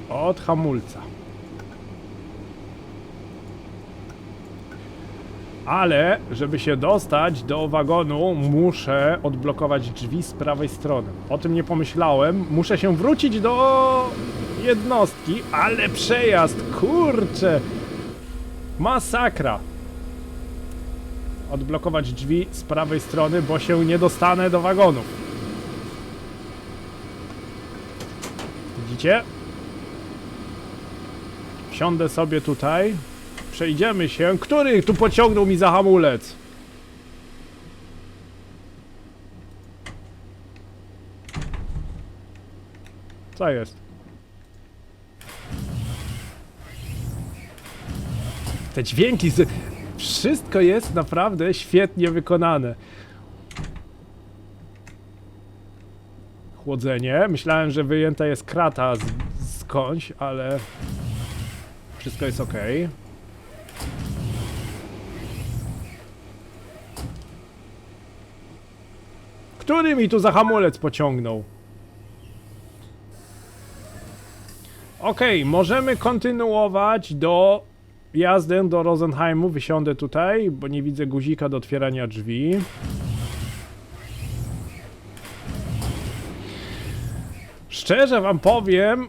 od hamulca. Ale, żeby się dostać do wagonu, muszę odblokować drzwi z prawej strony. O tym nie pomyślałem. Muszę się wrócić do jednostki, ale przejazd, kurczę! Masakra! Odblokować drzwi z prawej strony, bo się nie dostanę do wagonów. Widzicie? Wsiądę sobie tutaj. Przejdziemy się. Który tu pociągnął mi za hamulec? Co jest? Te dźwięki Wszystko jest naprawdę świetnie wykonane. Chłodzenie. Myślałem, że wyjęta jest krata skądś, ale... Wszystko jest ok. Który mi tu za hamulec pociągnął? Okej, możemy kontynuować do jazdę do Rosenheimu. Wysiądę tutaj, bo nie widzę guzika do otwierania drzwi. Szczerze wam powiem,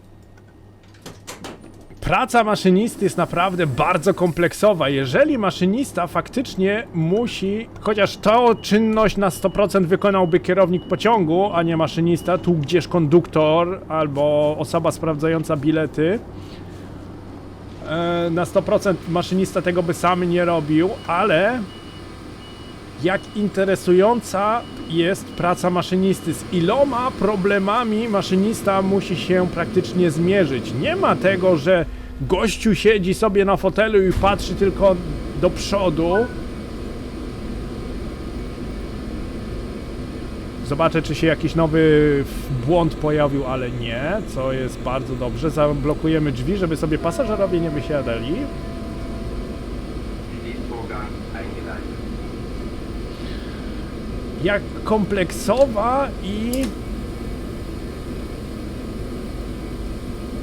praca maszynisty jest naprawdę bardzo kompleksowa. Jeżeli maszynista faktycznie musi, chociaż tą czynność na 100% wykonałby kierownik pociągu, a nie maszynista, tudzież konduktor albo osoba sprawdzająca bilety, na 100% maszynista tego by sam nie robił, ale jak interesująca jest praca maszynisty, z iloma problemami maszynista musi się praktycznie zmierzyć. Nie ma tego, że gościu siedzi sobie na fotelu i patrzy tylko do przodu. Zobaczę, czy się jakiś nowy błąd pojawił, ale nie, co jest bardzo dobrze. Zablokujemy drzwi, żeby sobie pasażerowie nie wysiadali. Schließvorgang eingeleitet. Jak kompleksowa i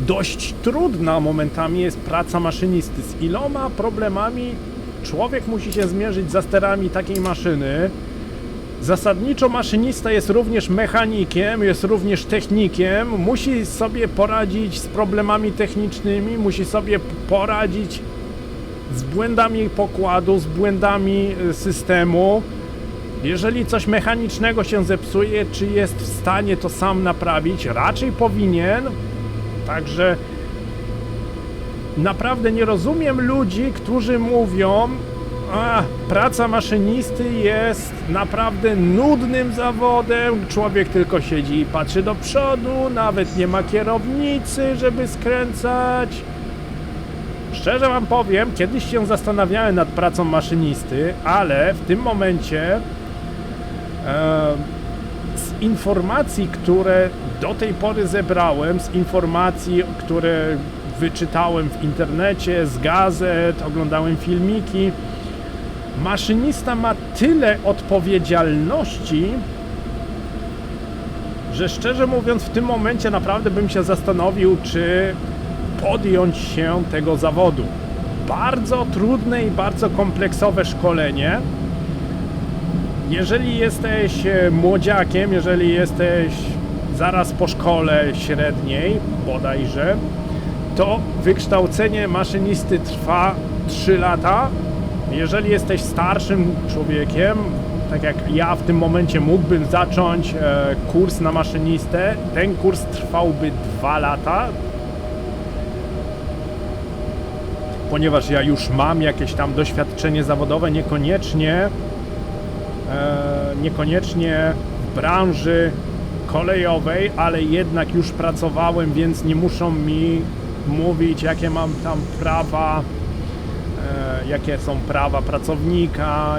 dość trudna momentami jest praca maszynisty. Z iloma problemami człowiek musi się zmierzyć za sterami takiej maszyny. Zasadniczo maszynista jest również mechanikiem, jest również technikiem, musi sobie poradzić z problemami technicznymi, musi sobie poradzić z błędami pokładu, z błędami systemu. Jeżeli coś mechanicznego się zepsuje, czy jest w stanie to sam naprawić? Raczej powinien. Także naprawdę nie rozumiem ludzi, którzy mówią, praca maszynisty jest naprawdę nudnym zawodem, człowiek tylko siedzi i patrzy do przodu, nawet nie ma kierownicy, żeby skręcać. Szczerze wam powiem, kiedyś się zastanawiałem nad pracą maszynisty, ale w tym momencie z informacji, które do tej pory zebrałem, z informacji, które wyczytałem w internecie, z gazet, oglądałem filmiki, maszynista ma tyle odpowiedzialności, że szczerze mówiąc w tym momencie naprawdę bym się zastanowił, czy podjąć się tego zawodu. Bardzo trudne i bardzo kompleksowe szkolenie. Jeżeli jesteś młodziakiem, jeżeli jesteś zaraz po szkole średniej, bodajże, to wykształcenie maszynisty trwa 3 lata. Jeżeli jesteś starszym człowiekiem, tak jak ja w tym momencie mógłbym zacząć kurs na maszynistę, ten kurs trwałby 2 lata. Ponieważ ja już mam jakieś tam doświadczenie zawodowe, niekoniecznie w branży kolejowej, ale jednak już pracowałem, więc nie muszą mi mówić, jakie mam tam prawa, jakie są prawa pracownika,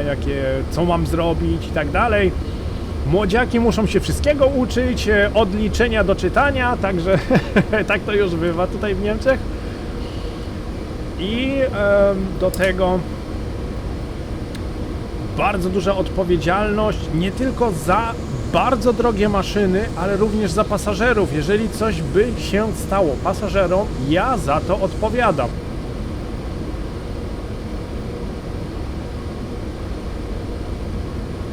co mam zrobić i tak dalej. Młodziaki muszą się wszystkiego uczyć, od liczenia do czytania, także tak to już bywa tutaj w Niemczech. I do tego bardzo duża odpowiedzialność nie tylko za bardzo drogie maszyny, ale również za pasażerów. Jeżeli coś by się stało pasażerom, ja za to odpowiadam.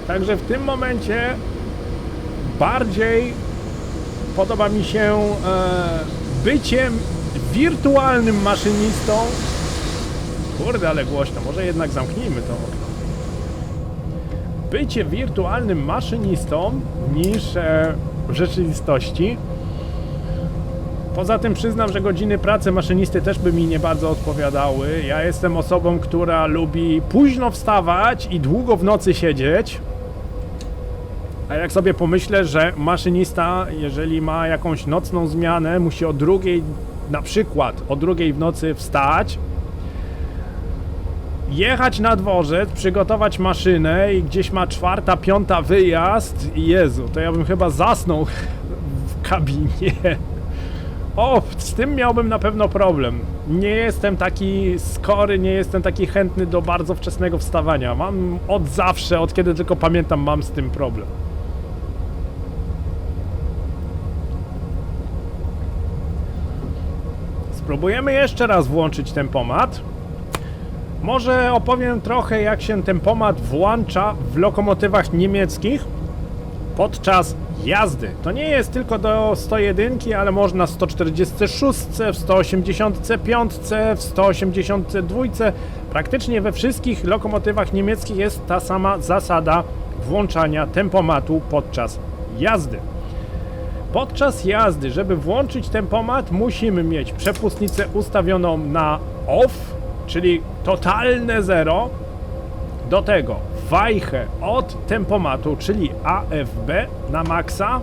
Także w tym momencie bardziej podoba mi się byciem wirtualnym maszynistą. Kurde, ale głośno, może jednak zamknijmy to okno. Bycie wirtualnym maszynistą niż w rzeczywistości. Poza tym przyznam, że godziny pracy maszynisty też by mi nie bardzo odpowiadały. Ja jestem osobą, która lubi późno wstawać i długo w nocy siedzieć. A jak sobie pomyślę, że maszynista, jeżeli ma jakąś nocną zmianę, musi o 2, na przykład o 2 w nocy wstać, jechać na dworzec, przygotować maszynę i gdzieś ma 4., 5. wyjazd. Jezu, to ja bym chyba zasnął w kabinie. O, z tym miałbym na pewno problem. Nie jestem taki skory, nie jestem taki chętny do bardzo wczesnego wstawania. Mam od zawsze, od kiedy tylko pamiętam, mam z tym problem. Spróbujemy jeszcze raz włączyć tempomat. Może opowiem trochę, jak się tempomat włącza w lokomotywach niemieckich podczas jazdy. To nie jest tylko do 101, ale można w 146, w 185, w 182. Praktycznie we wszystkich lokomotywach niemieckich jest ta sama zasada włączania tempomatu podczas jazdy. Podczas jazdy, żeby włączyć tempomat, musimy mieć przepustnicę ustawioną na off, czyli totalne zero. Do tego wajchę od tempomatu, czyli AFB na maksa.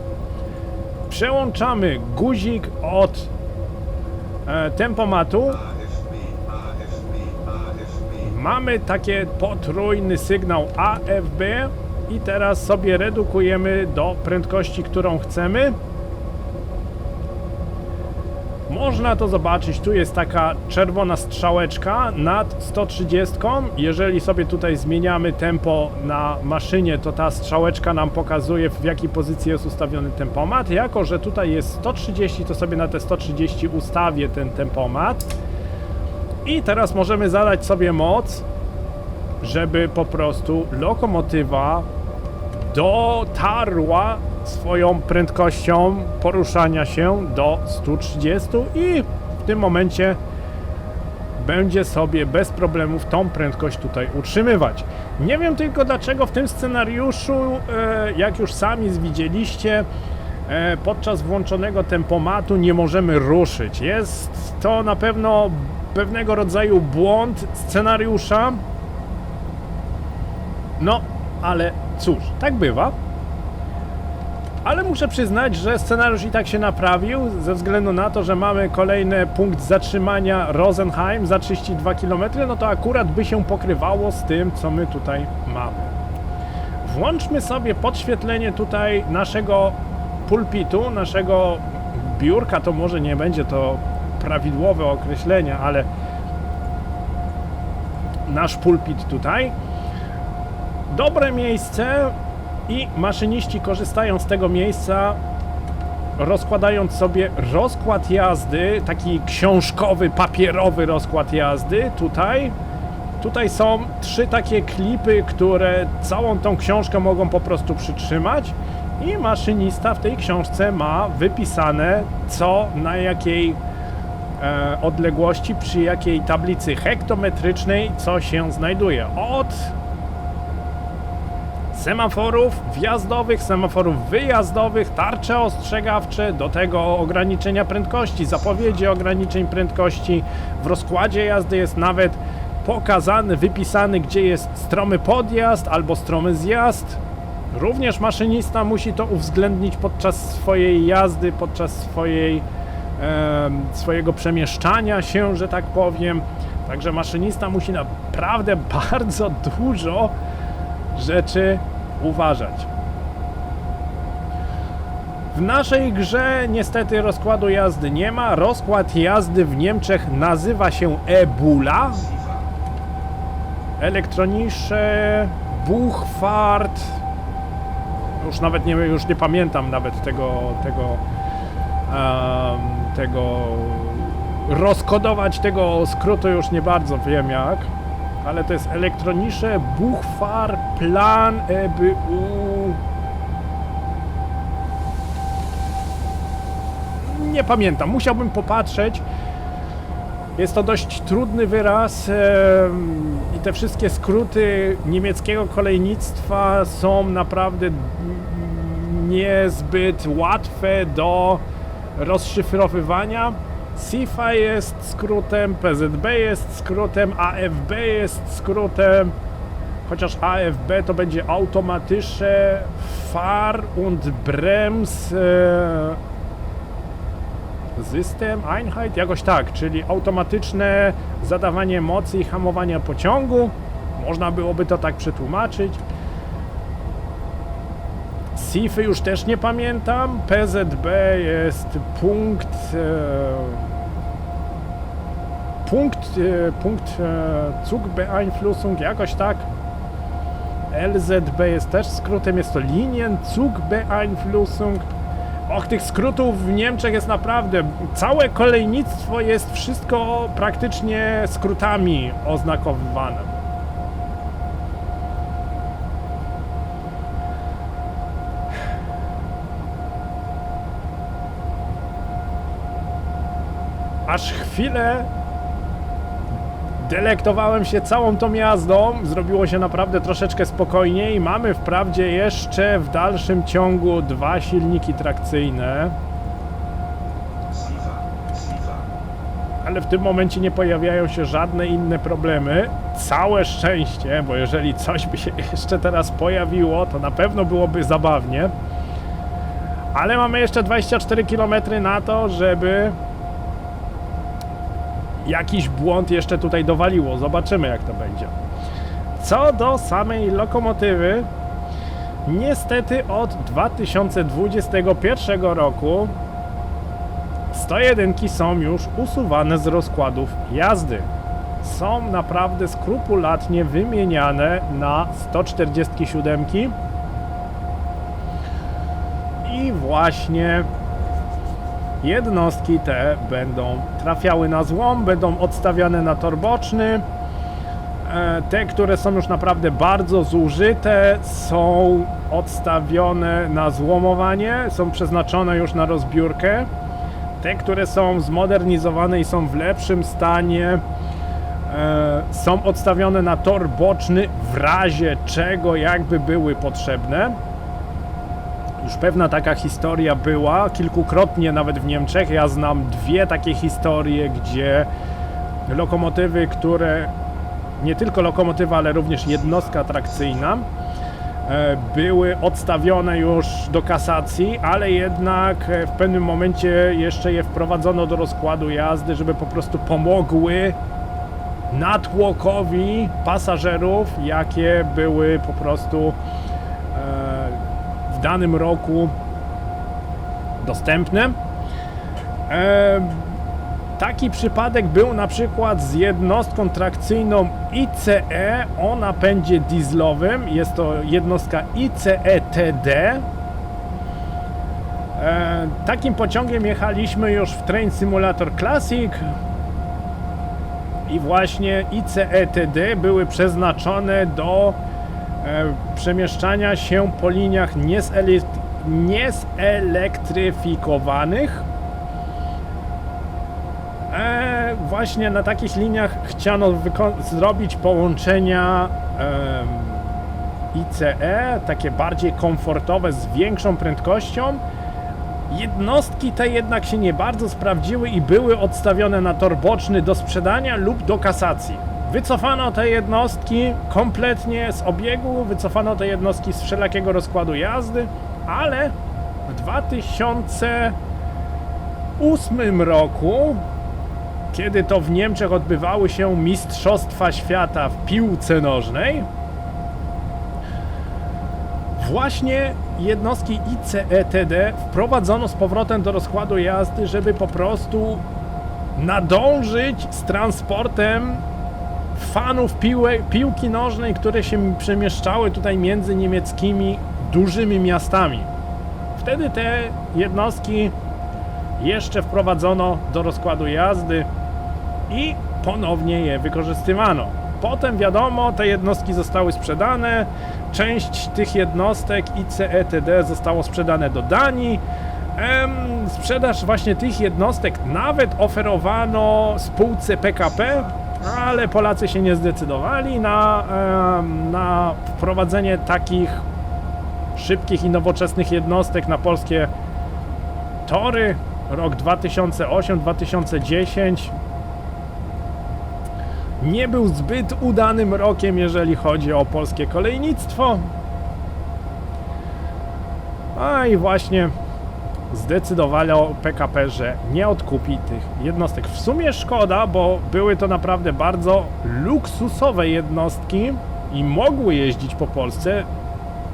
Przełączamy guzik od tempomatu. Mamy takie potrójny sygnał AFB i teraz sobie redukujemy do prędkości, którą chcemy. Można to zobaczyć, tu jest taka czerwona strzałeczka nad 130. Jeżeli sobie tutaj zmieniamy tempo na maszynie, to ta strzałeczka nam pokazuje, w jakiej pozycji jest ustawiony tempomat. Jako że tutaj jest 130, to sobie na te 130 ustawię ten tempomat. I teraz możemy zadać sobie moc, żeby po prostu lokomotywa dotarła swoją prędkością poruszania się do 130 i w tym momencie będzie sobie bez problemów tą prędkość tutaj utrzymywać. Nie wiem tylko dlaczego w tym scenariuszu, jak już sami widzieliście, podczas włączonego tempomatu nie możemy ruszyć. Jest to na pewno pewnego rodzaju błąd scenariusza. No, ale cóż, tak bywa. Ale muszę przyznać, że scenariusz i tak się naprawił, ze względu na to, że mamy kolejny punkt zatrzymania Rosenheim za 32 km, no to akurat by się pokrywało z tym, co my tutaj mamy. Włączmy sobie podświetlenie tutaj naszego pulpitu, naszego biurka, to może nie będzie to prawidłowe określenie, ale nasz pulpit tutaj. Dobre miejsce. I maszyniści korzystają z tego miejsca, rozkładając sobie rozkład jazdy, taki książkowy, papierowy rozkład jazdy. Tutaj są 3 takie klipy, które całą tą książkę mogą po prostu przytrzymać i maszynista w tej książce ma wypisane, co na jakiej odległości, przy jakiej tablicy hektometrycznej co się znajduje. Od semaforów wjazdowych, semaforów wyjazdowych, tarcze ostrzegawcze, do tego ograniczenia prędkości, zapowiedzi ograniczeń prędkości. W rozkładzie jazdy jest nawet pokazany, wypisany, gdzie jest stromy podjazd albo stromy zjazd. Również maszynista musi to uwzględnić podczas swojej jazdy, podczas swojego przemieszczania się, że tak powiem. Także maszynista musi naprawdę bardzo dużo rzeczy uważać. W naszej grze niestety rozkładu jazdy nie ma. Rozkład jazdy w Niemczech nazywa się E-Bula. Elektronische Buchfahrt. Już nie pamiętam nawet tego rozkodować tego skrótu już nie bardzo wiem jak. Ale to jest Elektronische Buchfahrplan EBU. Nie pamiętam, musiałbym popatrzeć. Jest to dość trudny wyraz i te wszystkie skróty niemieckiego kolejnictwa są naprawdę niezbyt łatwe do rozszyfrowywania. SIFA jest skrótem, PZB jest skrótem, AFB jest skrótem, chociaż AFB to będzie Automatische Fahr- und Brems System Einheit, jakoś tak, czyli automatyczne zadawanie mocy i hamowania pociągu, można byłoby to tak przetłumaczyć. SIFy już też nie pamiętam. PZB jest punkt Zugbeeinflussung, jakoś tak. LZB jest też skrótem, jest to Linienzugbeeinflussung. Och, tych skrótów w Niemczech jest naprawdę... Całe kolejnictwo jest wszystko praktycznie skrótami oznakowywane. Aż chwilę delektowałem się całą tą jazdą, zrobiło się naprawdę troszeczkę spokojniej. Mamy wprawdzie jeszcze w dalszym ciągu 2 silniki trakcyjne, Sifa. ale w tym momencie nie pojawiają się żadne inne problemy. Całe szczęście, bo jeżeli coś by się jeszcze teraz pojawiło, to na pewno byłoby zabawnie. Ale mamy jeszcze 24 km na to, żeby jakiś błąd jeszcze tutaj dowaliło. Zobaczymy, jak to będzie. Co do samej lokomotywy, niestety od 2021 roku 101 są już usuwane z rozkładów jazdy. Są naprawdę skrupulatnie wymieniane na 147 i właśnie jednostki te będą trafiały na złom, będą odstawiane na tor boczny. Te, które są już naprawdę bardzo zużyte, są odstawione na złomowanie, są przeznaczone już na rozbiórkę. Te, które są zmodernizowane i są w lepszym stanie, są odstawione na tor boczny w razie czego, jakby były potrzebne. Już pewna taka historia była, kilkukrotnie nawet w Niemczech. Ja znam 2 takie historie, gdzie lokomotywy, które, nie tylko lokomotywa, ale również jednostka trakcyjna, były odstawione już do kasacji, ale jednak w pewnym momencie jeszcze je wprowadzono do rozkładu jazdy, żeby po prostu pomogły natłokowi pasażerów, jakie były po prostu w danym roku dostępne. Taki przypadek był na przykład z jednostką trakcyjną ICE o napędzie dieslowym. Jest to jednostka ICE TD. Takim pociągiem jechaliśmy już w Train Simulator Classic i właśnie ICE TD były przeznaczone do przemieszczania się po liniach niezelektryfikowanych. Właśnie na takich liniach chciano zrobić połączenia ICE, takie bardziej komfortowe, z większą prędkością. Jednostki te jednak się nie bardzo sprawdziły i były odstawione na tor boczny do sprzedania lub do kasacji. Wycofano te jednostki kompletnie z obiegu, wycofano te jednostki z wszelakiego rozkładu jazdy, ale w 2008 roku, kiedy to w Niemczech odbywały się Mistrzostwa Świata w piłce nożnej, właśnie jednostki ICE-TD wprowadzono z powrotem do rozkładu jazdy, żeby po prostu nadążyć z transportem fanów piłki nożnej, które się przemieszczały tutaj między niemieckimi dużymi miastami. Wtedy te jednostki jeszcze wprowadzono do rozkładu jazdy i ponownie je wykorzystywano. Potem wiadomo, te jednostki zostały sprzedane, część tych jednostek ICE-TD zostało sprzedane do Danii. Sprzedaż właśnie tych jednostek nawet oferowano spółce PKP, ale Polacy się nie zdecydowali na wprowadzenie takich szybkich i nowoczesnych jednostek na polskie tory. Rok 2008-2010 nie był zbyt udanym rokiem, jeżeli chodzi o polskie kolejnictwo. A i właśnie zdecydowano PKP, że nie odkupi tych jednostek. W sumie szkoda, bo były to naprawdę bardzo luksusowe jednostki i mogły jeździć po Polsce.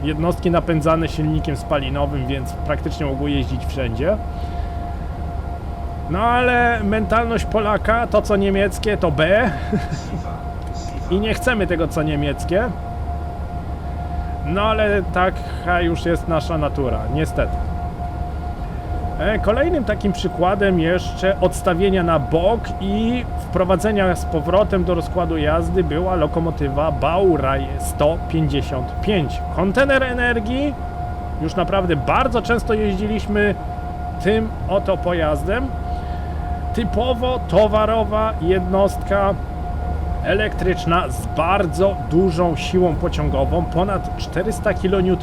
Jednostki napędzane silnikiem spalinowym, więc praktycznie mogły jeździć wszędzie. No ale mentalność Polaka, to co niemieckie to B i nie chcemy tego co niemieckie. No ale taka już jest nasza natura, niestety. Kolejnym takim przykładem jeszcze odstawienia na bok i wprowadzenia z powrotem do rozkładu jazdy była lokomotywa Baureihe 155. Kontener energii, już naprawdę bardzo często jeździliśmy tym oto pojazdem. Typowo towarowa jednostka elektryczna z bardzo dużą siłą pociągową, ponad 400 kN,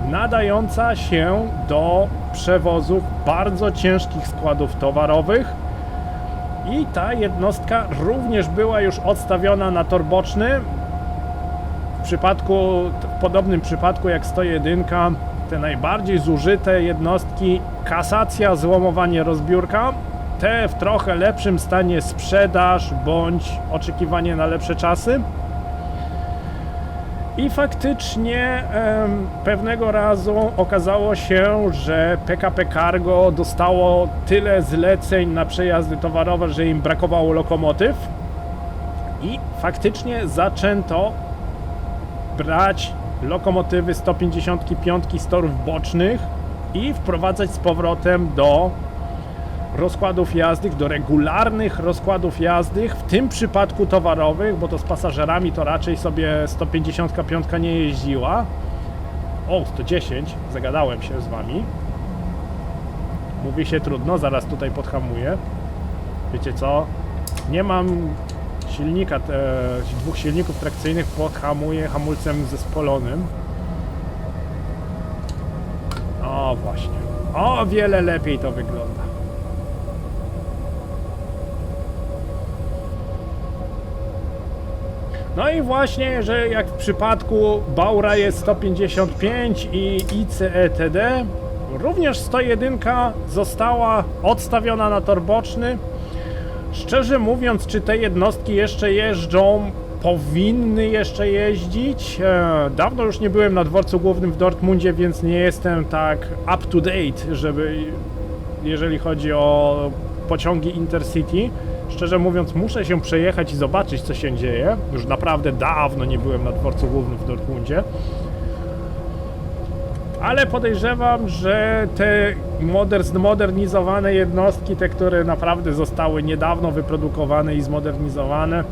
nadająca się do przewozów bardzo ciężkich składów towarowych i ta jednostka również była już odstawiona na tor boczny. W podobnym przypadku jak 101, te najbardziej zużyte jednostki, kasacja, złomowanie, rozbiórka, te w trochę lepszym stanie sprzedaż bądź oczekiwanie na lepsze czasy. I faktycznie pewnego razu okazało się, że PKP Cargo dostało tyle zleceń na przejazdy towarowe, że im brakowało lokomotyw i faktycznie zaczęto brać lokomotywy 155 z torów bocznych i wprowadzać z powrotem do rozkładów jazdy, do regularnych rozkładów jazdy, w tym przypadku towarowych, bo to z pasażerami to raczej sobie 155 nie jeździła. O, 110, zagadałem się z wami. Mówi się trudno, zaraz tutaj podhamuję. Wiecie co? Nie mam silnika, dwóch silników trakcyjnych, podhamuję hamulcem zespolonym. O, właśnie. O wiele lepiej to wygląda. No i właśnie, że jak w przypadku Baureihe 155 i ICE TD, również 101 została odstawiona na tor boczny. Szczerze mówiąc, czy te jednostki jeszcze jeżdżą, powinny jeszcze jeździć. Dawno już nie byłem na dworcu głównym w Dortmundzie, więc nie jestem tak up to date, jeżeli chodzi o pociągi Intercity. Szczerze mówiąc, muszę się przejechać i zobaczyć, co się dzieje. Już naprawdę dawno nie byłem na dworcu głównym w Dortmundzie. Ale podejrzewam, że te zmodernizowane jednostki, te, które naprawdę zostały niedawno wyprodukowane i zmodernizowane,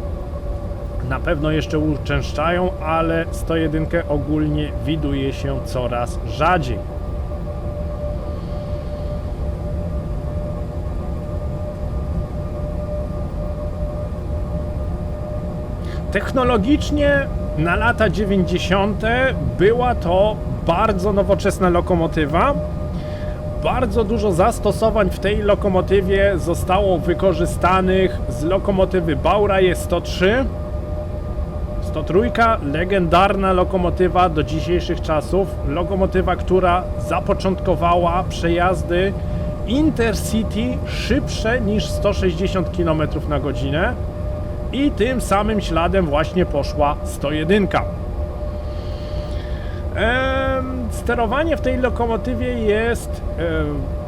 na pewno jeszcze uczęszczają, ale 101 ogólnie widuje się coraz rzadziej. Technologicznie na lata 90. była to bardzo nowoczesna lokomotywa. Bardzo dużo zastosowań w tej lokomotywie zostało wykorzystanych z lokomotywy Baureihe 103. 103, legendarna lokomotywa do dzisiejszych czasów. Lokomotywa, która zapoczątkowała przejazdy Intercity szybsze niż 160 km na godzinę. I tym samym śladem właśnie poszła 101. Sterowanie w tej lokomotywie jest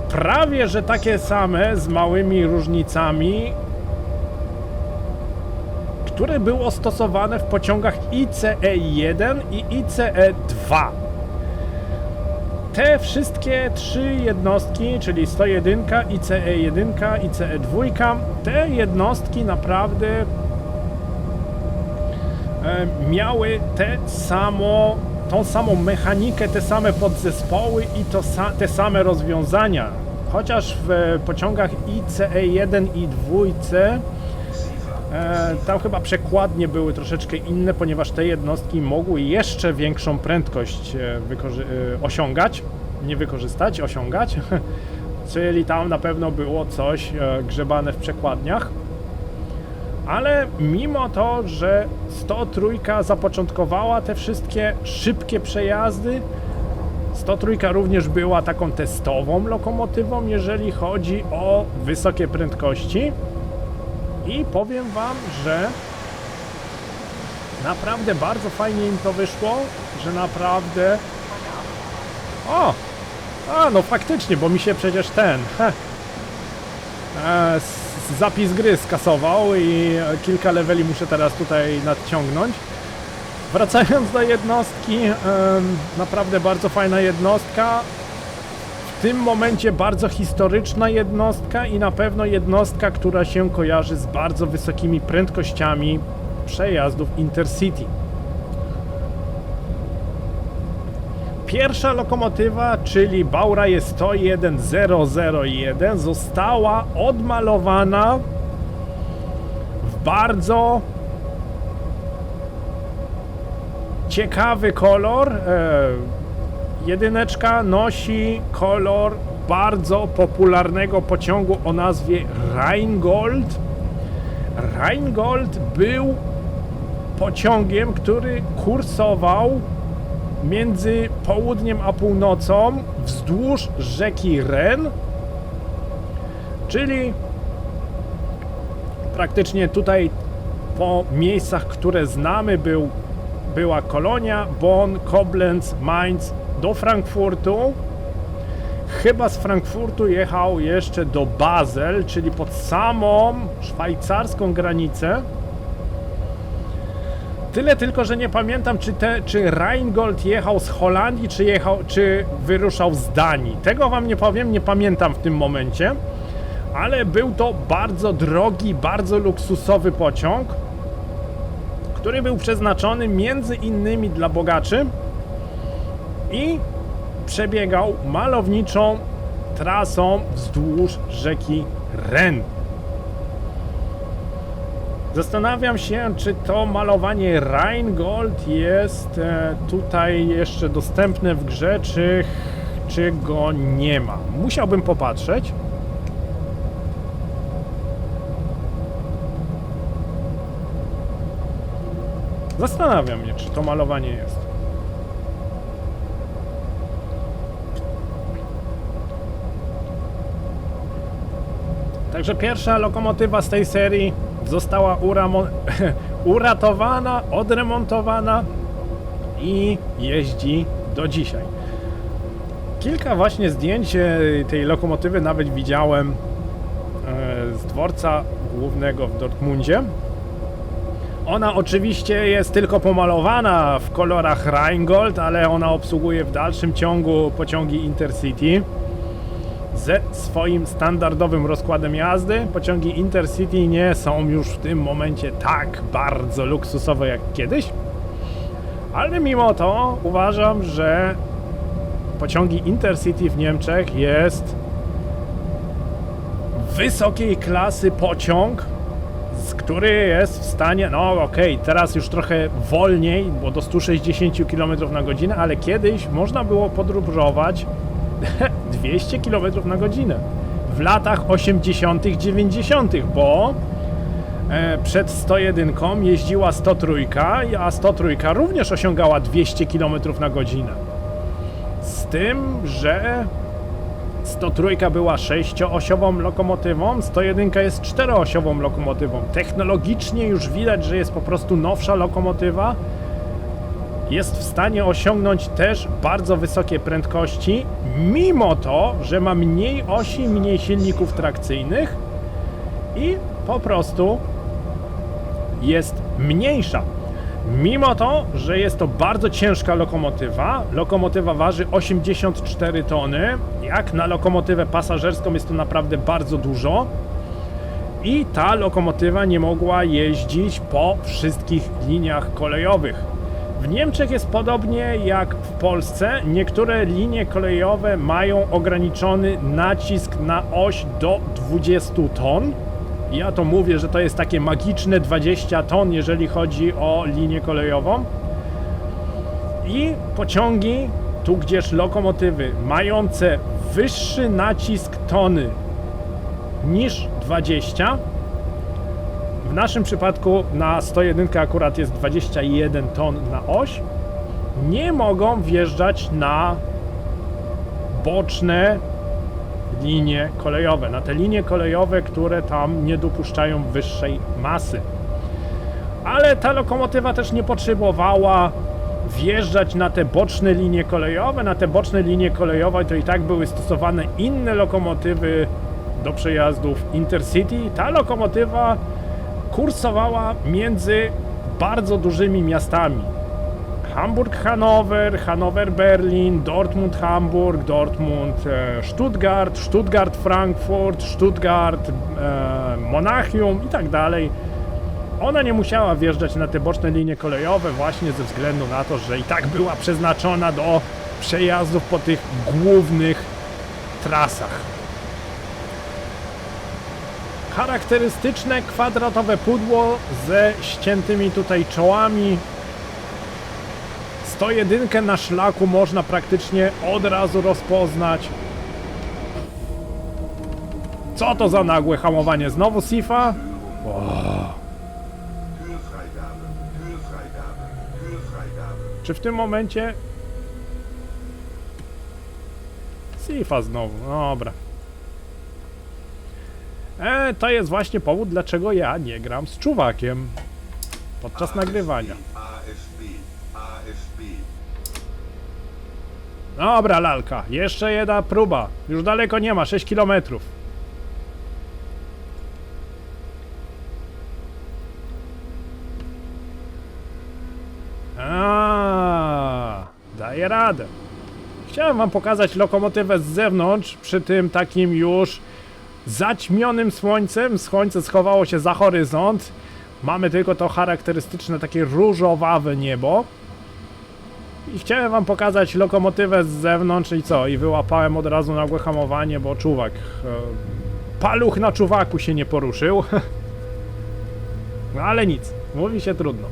prawie że takie same, z małymi różnicami, które było stosowane w pociągach ICE-1 i ICE-2. Te wszystkie trzy jednostki, czyli 101, ICE-1, ICE-2, te jednostki naprawdę miały tą samą mechanikę, te same podzespoły i te same rozwiązania. Chociaż w pociągach ICE-1 i 2 tam chyba przekładnie były troszeczkę inne, ponieważ te jednostki mogły jeszcze większą prędkość osiągać, nie wykorzystać, osiągać. Czyli tam na pewno było coś grzebane w przekładniach. Ale mimo to, że 103 zapoczątkowała te wszystkie szybkie przejazdy, 103 również była taką testową lokomotywą, jeżeli chodzi o wysokie prędkości. I powiem wam, że naprawdę bardzo fajnie im to wyszło, że naprawdę... no faktycznie, bo mi się przecież zapis gry skasował i kilka leveli muszę teraz tutaj nadciągnąć. Wracając do jednostki, naprawdę bardzo fajna jednostka. W w tym momencie bardzo historyczna jednostka i na pewno jednostka, która się kojarzy z bardzo wysokimi prędkościami przejazdów Intercity. Pierwsza lokomotywa, czyli Baureihe 101001, została odmalowana w bardzo ciekawy kolor. Jedyneczka nosi kolor bardzo popularnego pociągu o nazwie Rheingold. Rheingold był pociągiem, który kursował między południem a północą wzdłuż rzeki Ren, czyli praktycznie tutaj po miejscach, które znamy, była Kolonia, Bonn, Koblenz, Mainz do Frankfurtu. Chyba z Frankfurtu jechał jeszcze do Basel, czyli pod samą szwajcarską granicę. Tyle tylko, że nie pamiętam, czy Rheingold jechał z Holandii, czy wyruszał z Danii. Tego wam nie powiem, nie pamiętam w tym momencie. Ale był to bardzo drogi, bardzo luksusowy pociąg, który był przeznaczony między innymi dla bogaczy i przebiegał malowniczą trasą wzdłuż rzeki Ren. Zastanawiam się, czy to malowanie Rheingold jest tutaj jeszcze dostępne w grze, czy go nie ma. Musiałbym popatrzeć. Zastanawiam się, czy to malowanie jest. Także pierwsza lokomotywa z tej serii została uratowana, odremontowana i jeździ do dzisiaj. Kilka właśnie zdjęć tej lokomotywy nawet widziałem z dworca głównego w Dortmundzie. Ona oczywiście jest tylko pomalowana w kolorach Rheingold, ale ona obsługuje w dalszym ciągu pociągi Intercity ze swoim standardowym rozkładem jazdy. Pociągi Intercity nie są już w tym momencie tak bardzo luksusowe jak kiedyś, ale mimo to uważam, że pociągi Intercity w Niemczech jest wysokiej klasy pociąg, który jest w stanie, no okej, teraz już trochę wolniej, bo do 160 km na godzinę, ale kiedyś można było podróżować 200 km na godzinę w latach 80., 90., bo przed 101 jeździła 103, a 103 również osiągała 200 km na godzinę. Z tym, że 103 była 6-osiową lokomotywą, 101 jest 4-osiową lokomotywą. Technologicznie już widać, że jest po prostu nowsza lokomotywa. Jest w stanie osiągnąć też bardzo wysokie prędkości, mimo to, że ma mniej osi, mniej silników trakcyjnych i po prostu jest mniejsza. Mimo to, że jest to bardzo ciężka lokomotywa, lokomotywa waży 84 tony, jak na lokomotywę pasażerską jest to naprawdę bardzo dużo i ta lokomotywa nie mogła jeździć po wszystkich liniach kolejowych. W Niemczech jest podobnie jak w Polsce. Niektóre linie kolejowe mają ograniczony nacisk na oś do 20 ton. Ja to mówię, że to jest takie magiczne 20 ton, jeżeli chodzi o linię kolejową. I pociągi, tudzież lokomotywy mające wyższy nacisk tony niż 20, w naszym przypadku na 101 akurat jest 21 ton na oś, nie mogą wjeżdżać na boczne linie kolejowe, na te linie kolejowe, które tam nie dopuszczają wyższej masy. Ale ta lokomotywa też nie potrzebowała wjeżdżać na te boczne linie kolejowe. Na te boczne linie kolejowe to i tak były stosowane inne lokomotywy do przejazdów Intercity. Ta lokomotywa kursowała między bardzo dużymi miastami. Hamburg-Hannover, Hannover-Berlin, Dortmund-Hamburg, Dortmund-Stuttgart, Stuttgart-Frankfurt, Stuttgart-Monachium i tak dalej. Ona nie musiała wjeżdżać na te boczne linie kolejowe właśnie ze względu na to, że i tak była przeznaczona do przejazdów po tych głównych trasach. Charakterystyczne kwadratowe pudło ze ściętymi tutaj czołami. 101 na szlaku można praktycznie od razu rozpoznać. Co to za nagłe hamowanie? Znowu Sifa? Kühlfreigabe, Kühlfreigabe, Kühlfreigabe. Czy w tym momencie... Sifa znowu, dobra. To jest właśnie powód, dlaczego ja nie gram z czuwakiem podczas nagrywania. AFB, AFB. Dobra, lalka, jeszcze jedna próba. Już daleko nie ma, 6 km. Daję radę. Chciałem wam pokazać lokomotywę z zewnątrz, przy tym takim już zaćmionym słońcem. Słońce schowało się za horyzont. Mamy tylko to charakterystyczne takie różowawe niebo. I chciałem wam pokazać lokomotywę z zewnątrz i co? I wyłapałem od razu nagłe hamowanie, bo czuwak... paluch na czuwaku się nie poruszył. No ale nic, mówi się trudno.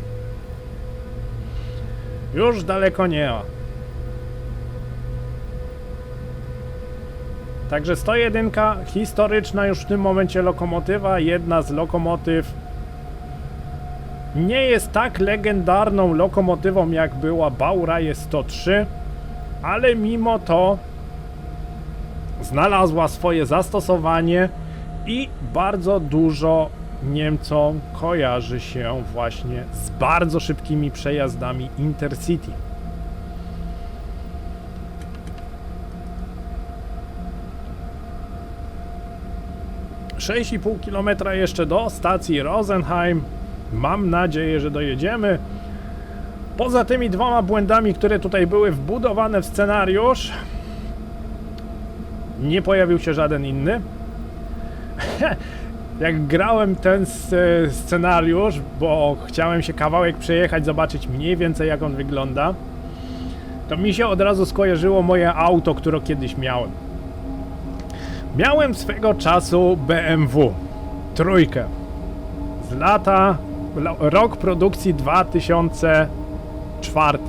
Już daleko nie ma. Także 101, historyczna już w tym momencie lokomotywa, jedna z lokomotyw. Nie jest tak legendarną lokomotywą jak była Baureihe 103, ale mimo to znalazła swoje zastosowanie i bardzo dużo Niemcom kojarzy się właśnie z bardzo szybkimi przejazdami Intercity. ,5 km jeszcze do stacji Rosenheim. Mam nadzieję, że dojedziemy. Poza tymi dwoma błędami, które tutaj były wbudowane w scenariusz, nie pojawił się żaden inny. Jak grałem ten scenariusz, bo chciałem się kawałek przejechać, zobaczyć mniej więcej jak on wygląda, to mi się od razu skojarzyło moje auto, które kiedyś miałem. Miałem swego czasu BMW trójkę z rok produkcji 2004.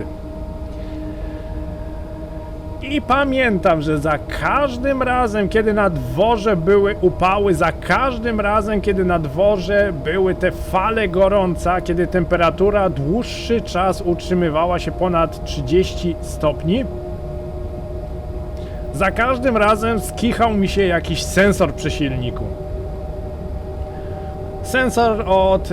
I pamiętam, że za każdym razem, kiedy na dworze były upały, za każdym razem, kiedy na dworze były te fale gorąca, kiedy temperatura dłuższy czas utrzymywała się ponad 30 stopni, za każdym razem skichał mi się jakiś sensor przy silniku. Sensor od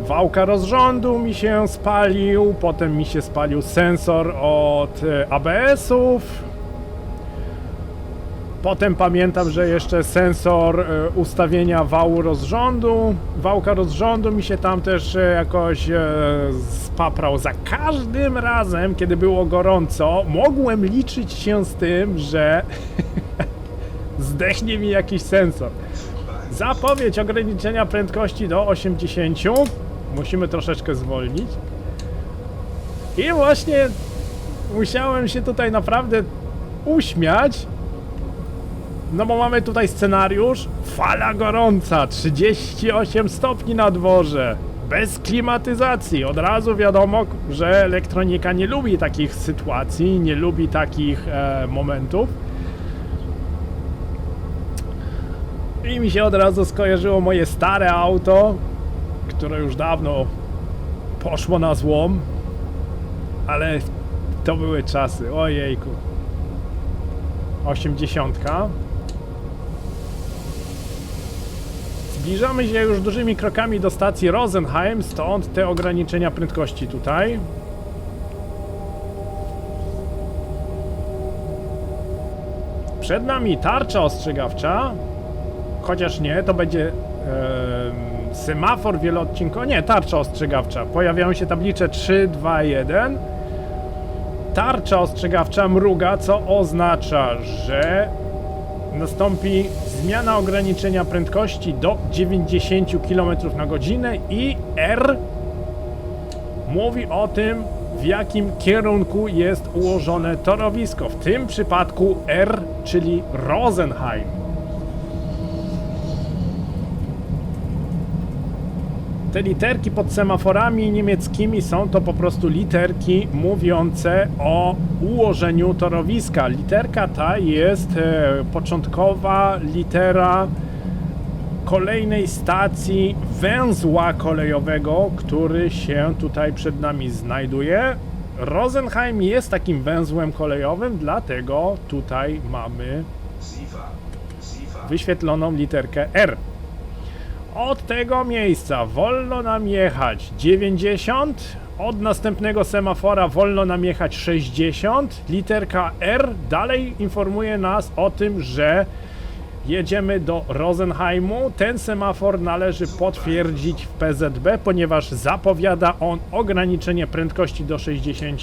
wałka rozrządu mi się spalił, potem mi się spalił sensor od ABS-ów. Potem pamiętam, że jeszcze sensor ustawienia wałka rozrządu mi się tam też jakoś spaprał. Za każdym razem, kiedy było gorąco, mogłem liczyć się z tym, że zdechnie mi jakiś sensor. Zapowiedź ograniczenia prędkości do 80. Musimy troszeczkę zwolnić. I właśnie musiałem się tutaj naprawdę uśmiać. No bo mamy tutaj scenariusz. Fala gorąca, 38 stopni na dworze. Bez klimatyzacji. Od razu wiadomo, że elektronika nie lubi takich sytuacji, nie lubi takich momentów. I mi się od razu skojarzyło moje stare auto, które już dawno poszło na złom, ale to były czasy, ojejku. 80. Zbliżamy się już dużymi krokami do stacji Rosenheim, stąd te ograniczenia prędkości tutaj. Przed nami tarcza ostrzegawcza. Chociaż nie, to będzie semafor wieloodcinkowy. Nie, tarcza ostrzegawcza. Pojawiają się tablicze 3, 2, 1. tarcza ostrzegawcza mruga, co oznacza, że nastąpi zmiana ograniczenia prędkości do 90 km na godzinę i R mówi o tym, w jakim kierunku jest ułożone torowisko. W tym przypadku R, czyli Rosenheim. Te literki pod semaforami niemieckimi są to po prostu literki mówiące o ułożeniu torowiska. Literka ta jest początkowa litera kolejnej stacji węzła kolejowego, który się tutaj przed nami znajduje. Rosenheim jest takim węzłem kolejowym, dlatego tutaj mamy wyświetloną literkę R. Od tego miejsca wolno nam jechać 90, od następnego semafora wolno nam jechać 60. Literka R dalej informuje nas o tym, że jedziemy do Rosenheimu. Ten semafor należy potwierdzić w PZB, ponieważ zapowiada on ograniczenie prędkości do 60.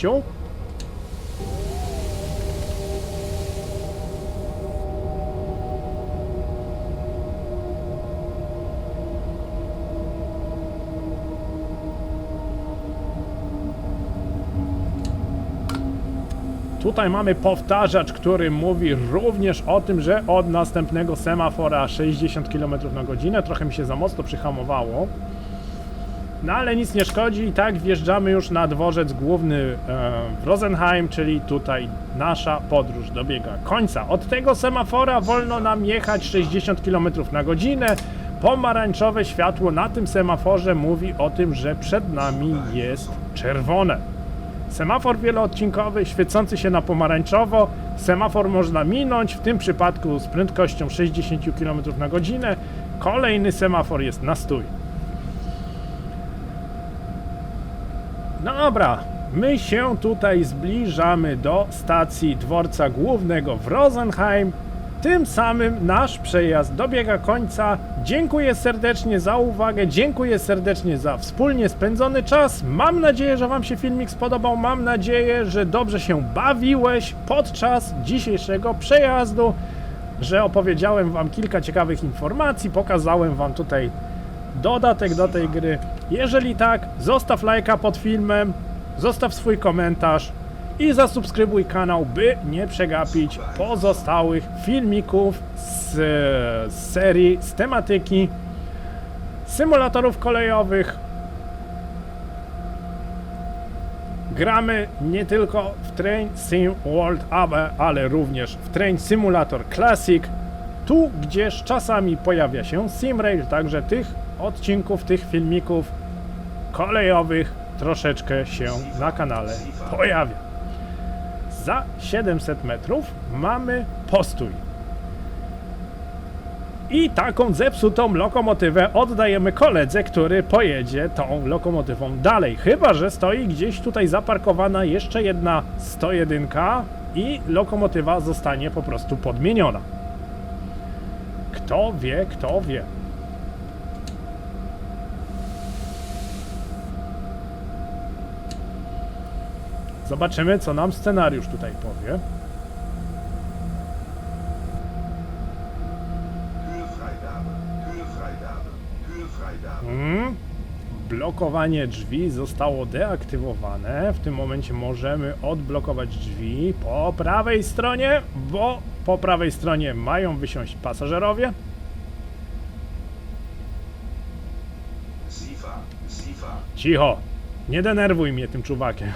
Tutaj mamy powtarzacz, który mówi również o tym, że od następnego semafora 60 km na godzinę. Trochę mi się za mocno przyhamowało. No ale nic nie szkodzi, i tak wjeżdżamy już na dworzec główny w Rosenheim, czyli tutaj nasza podróż dobiega końca. Od tego semafora wolno nam jechać 60 km na godzinę. Pomarańczowe światło na tym semaforze mówi o tym, że przed nami jest czerwone. Semafor wieloodcinkowy, świecący się na pomarańczowo. Semafor można minąć, w tym przypadku z prędkością 60 km na godzinę. Kolejny semafor jest na stój. No dobra, my się tutaj zbliżamy do stacji dworca głównego w Rosenheim. Tym samym nasz przejazd dobiega końca. Dziękuję serdecznie za uwagę, dziękuję serdecznie za wspólnie spędzony czas. Mam nadzieję, że Wam się filmik spodobał, mam nadzieję, że dobrze się bawiłeś podczas dzisiejszego przejazdu, że opowiedziałem Wam kilka ciekawych informacji, pokazałem Wam tutaj dodatek do tej gry. Jeżeli tak, zostaw lajka pod filmem, zostaw swój komentarz i zasubskrybuj kanał, by nie przegapić pozostałych filmików z serii, z tematyki symulatorów kolejowych. Gramy nie tylko w Train Sim World AB, ale również w Train Simulator Classic, tu gdzieś czasami pojawia się Simrail, także tych odcinków, tych filmików kolejowych troszeczkę się na kanale pojawia. Za 700 metrów mamy postój. I taką zepsutą lokomotywę oddajemy koledze, który pojedzie tą lokomotywą dalej. Chyba że stoi gdzieś tutaj zaparkowana jeszcze jedna 101 i lokomotywa zostanie po prostu podmieniona. Kto wie, kto wie. Zobaczymy, co nam scenariusz tutaj powie. Blokowanie drzwi zostało deaktywowane. W tym momencie możemy odblokować drzwi po prawej stronie, bo po prawej stronie mają wysiąść pasażerowie. Cicho! Nie denerwuj mnie tym czuwakiem.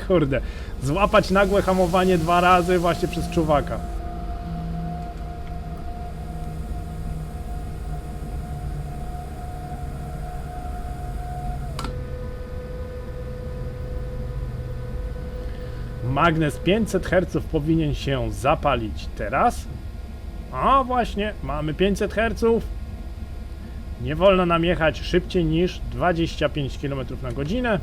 Kurde, złapać nagłe hamowanie 2 razy właśnie przez czuwaka. Magnes 500 Hz powinien się zapalić teraz. A właśnie, mamy 500 Hz. Nie wolno nam jechać szybciej niż 25 km na godzinę.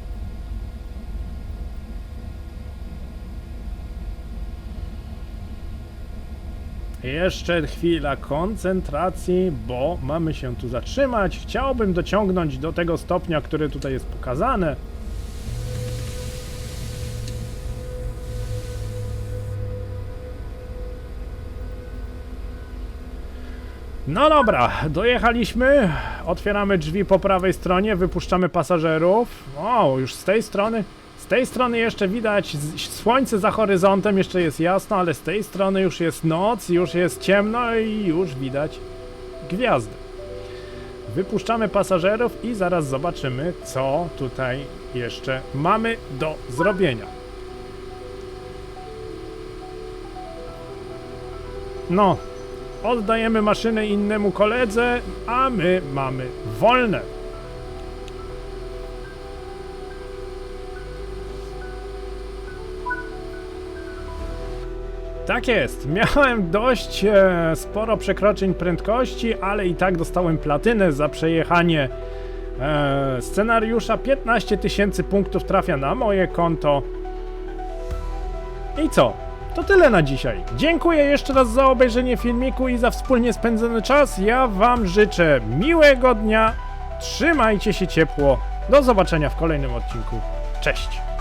Jeszcze chwila koncentracji, bo mamy się tu zatrzymać. Chciałbym dociągnąć do tego stopnia, który tutaj jest pokazane. No dobra, dojechaliśmy, otwieramy drzwi po prawej stronie, wypuszczamy pasażerów. O, już z tej strony jeszcze widać słońce za horyzontem, jeszcze jest jasno, ale z tej strony już jest noc, już jest ciemno i już widać gwiazdy. Wypuszczamy pasażerów i zaraz zobaczymy, co tutaj jeszcze mamy do zrobienia. No, oddajemy maszynę innemu koledze, a my mamy wolne. Tak jest, miałem dość sporo przekroczeń prędkości, ale i tak dostałem platynę za przejechanie scenariusza. 15 000 punktów trafia na moje konto. I co? To tyle na dzisiaj. Dziękuję jeszcze raz za obejrzenie filmiku i za wspólnie spędzony czas. Ja wam życzę miłego dnia. Trzymajcie się ciepło. Do zobaczenia w kolejnym odcinku. Cześć!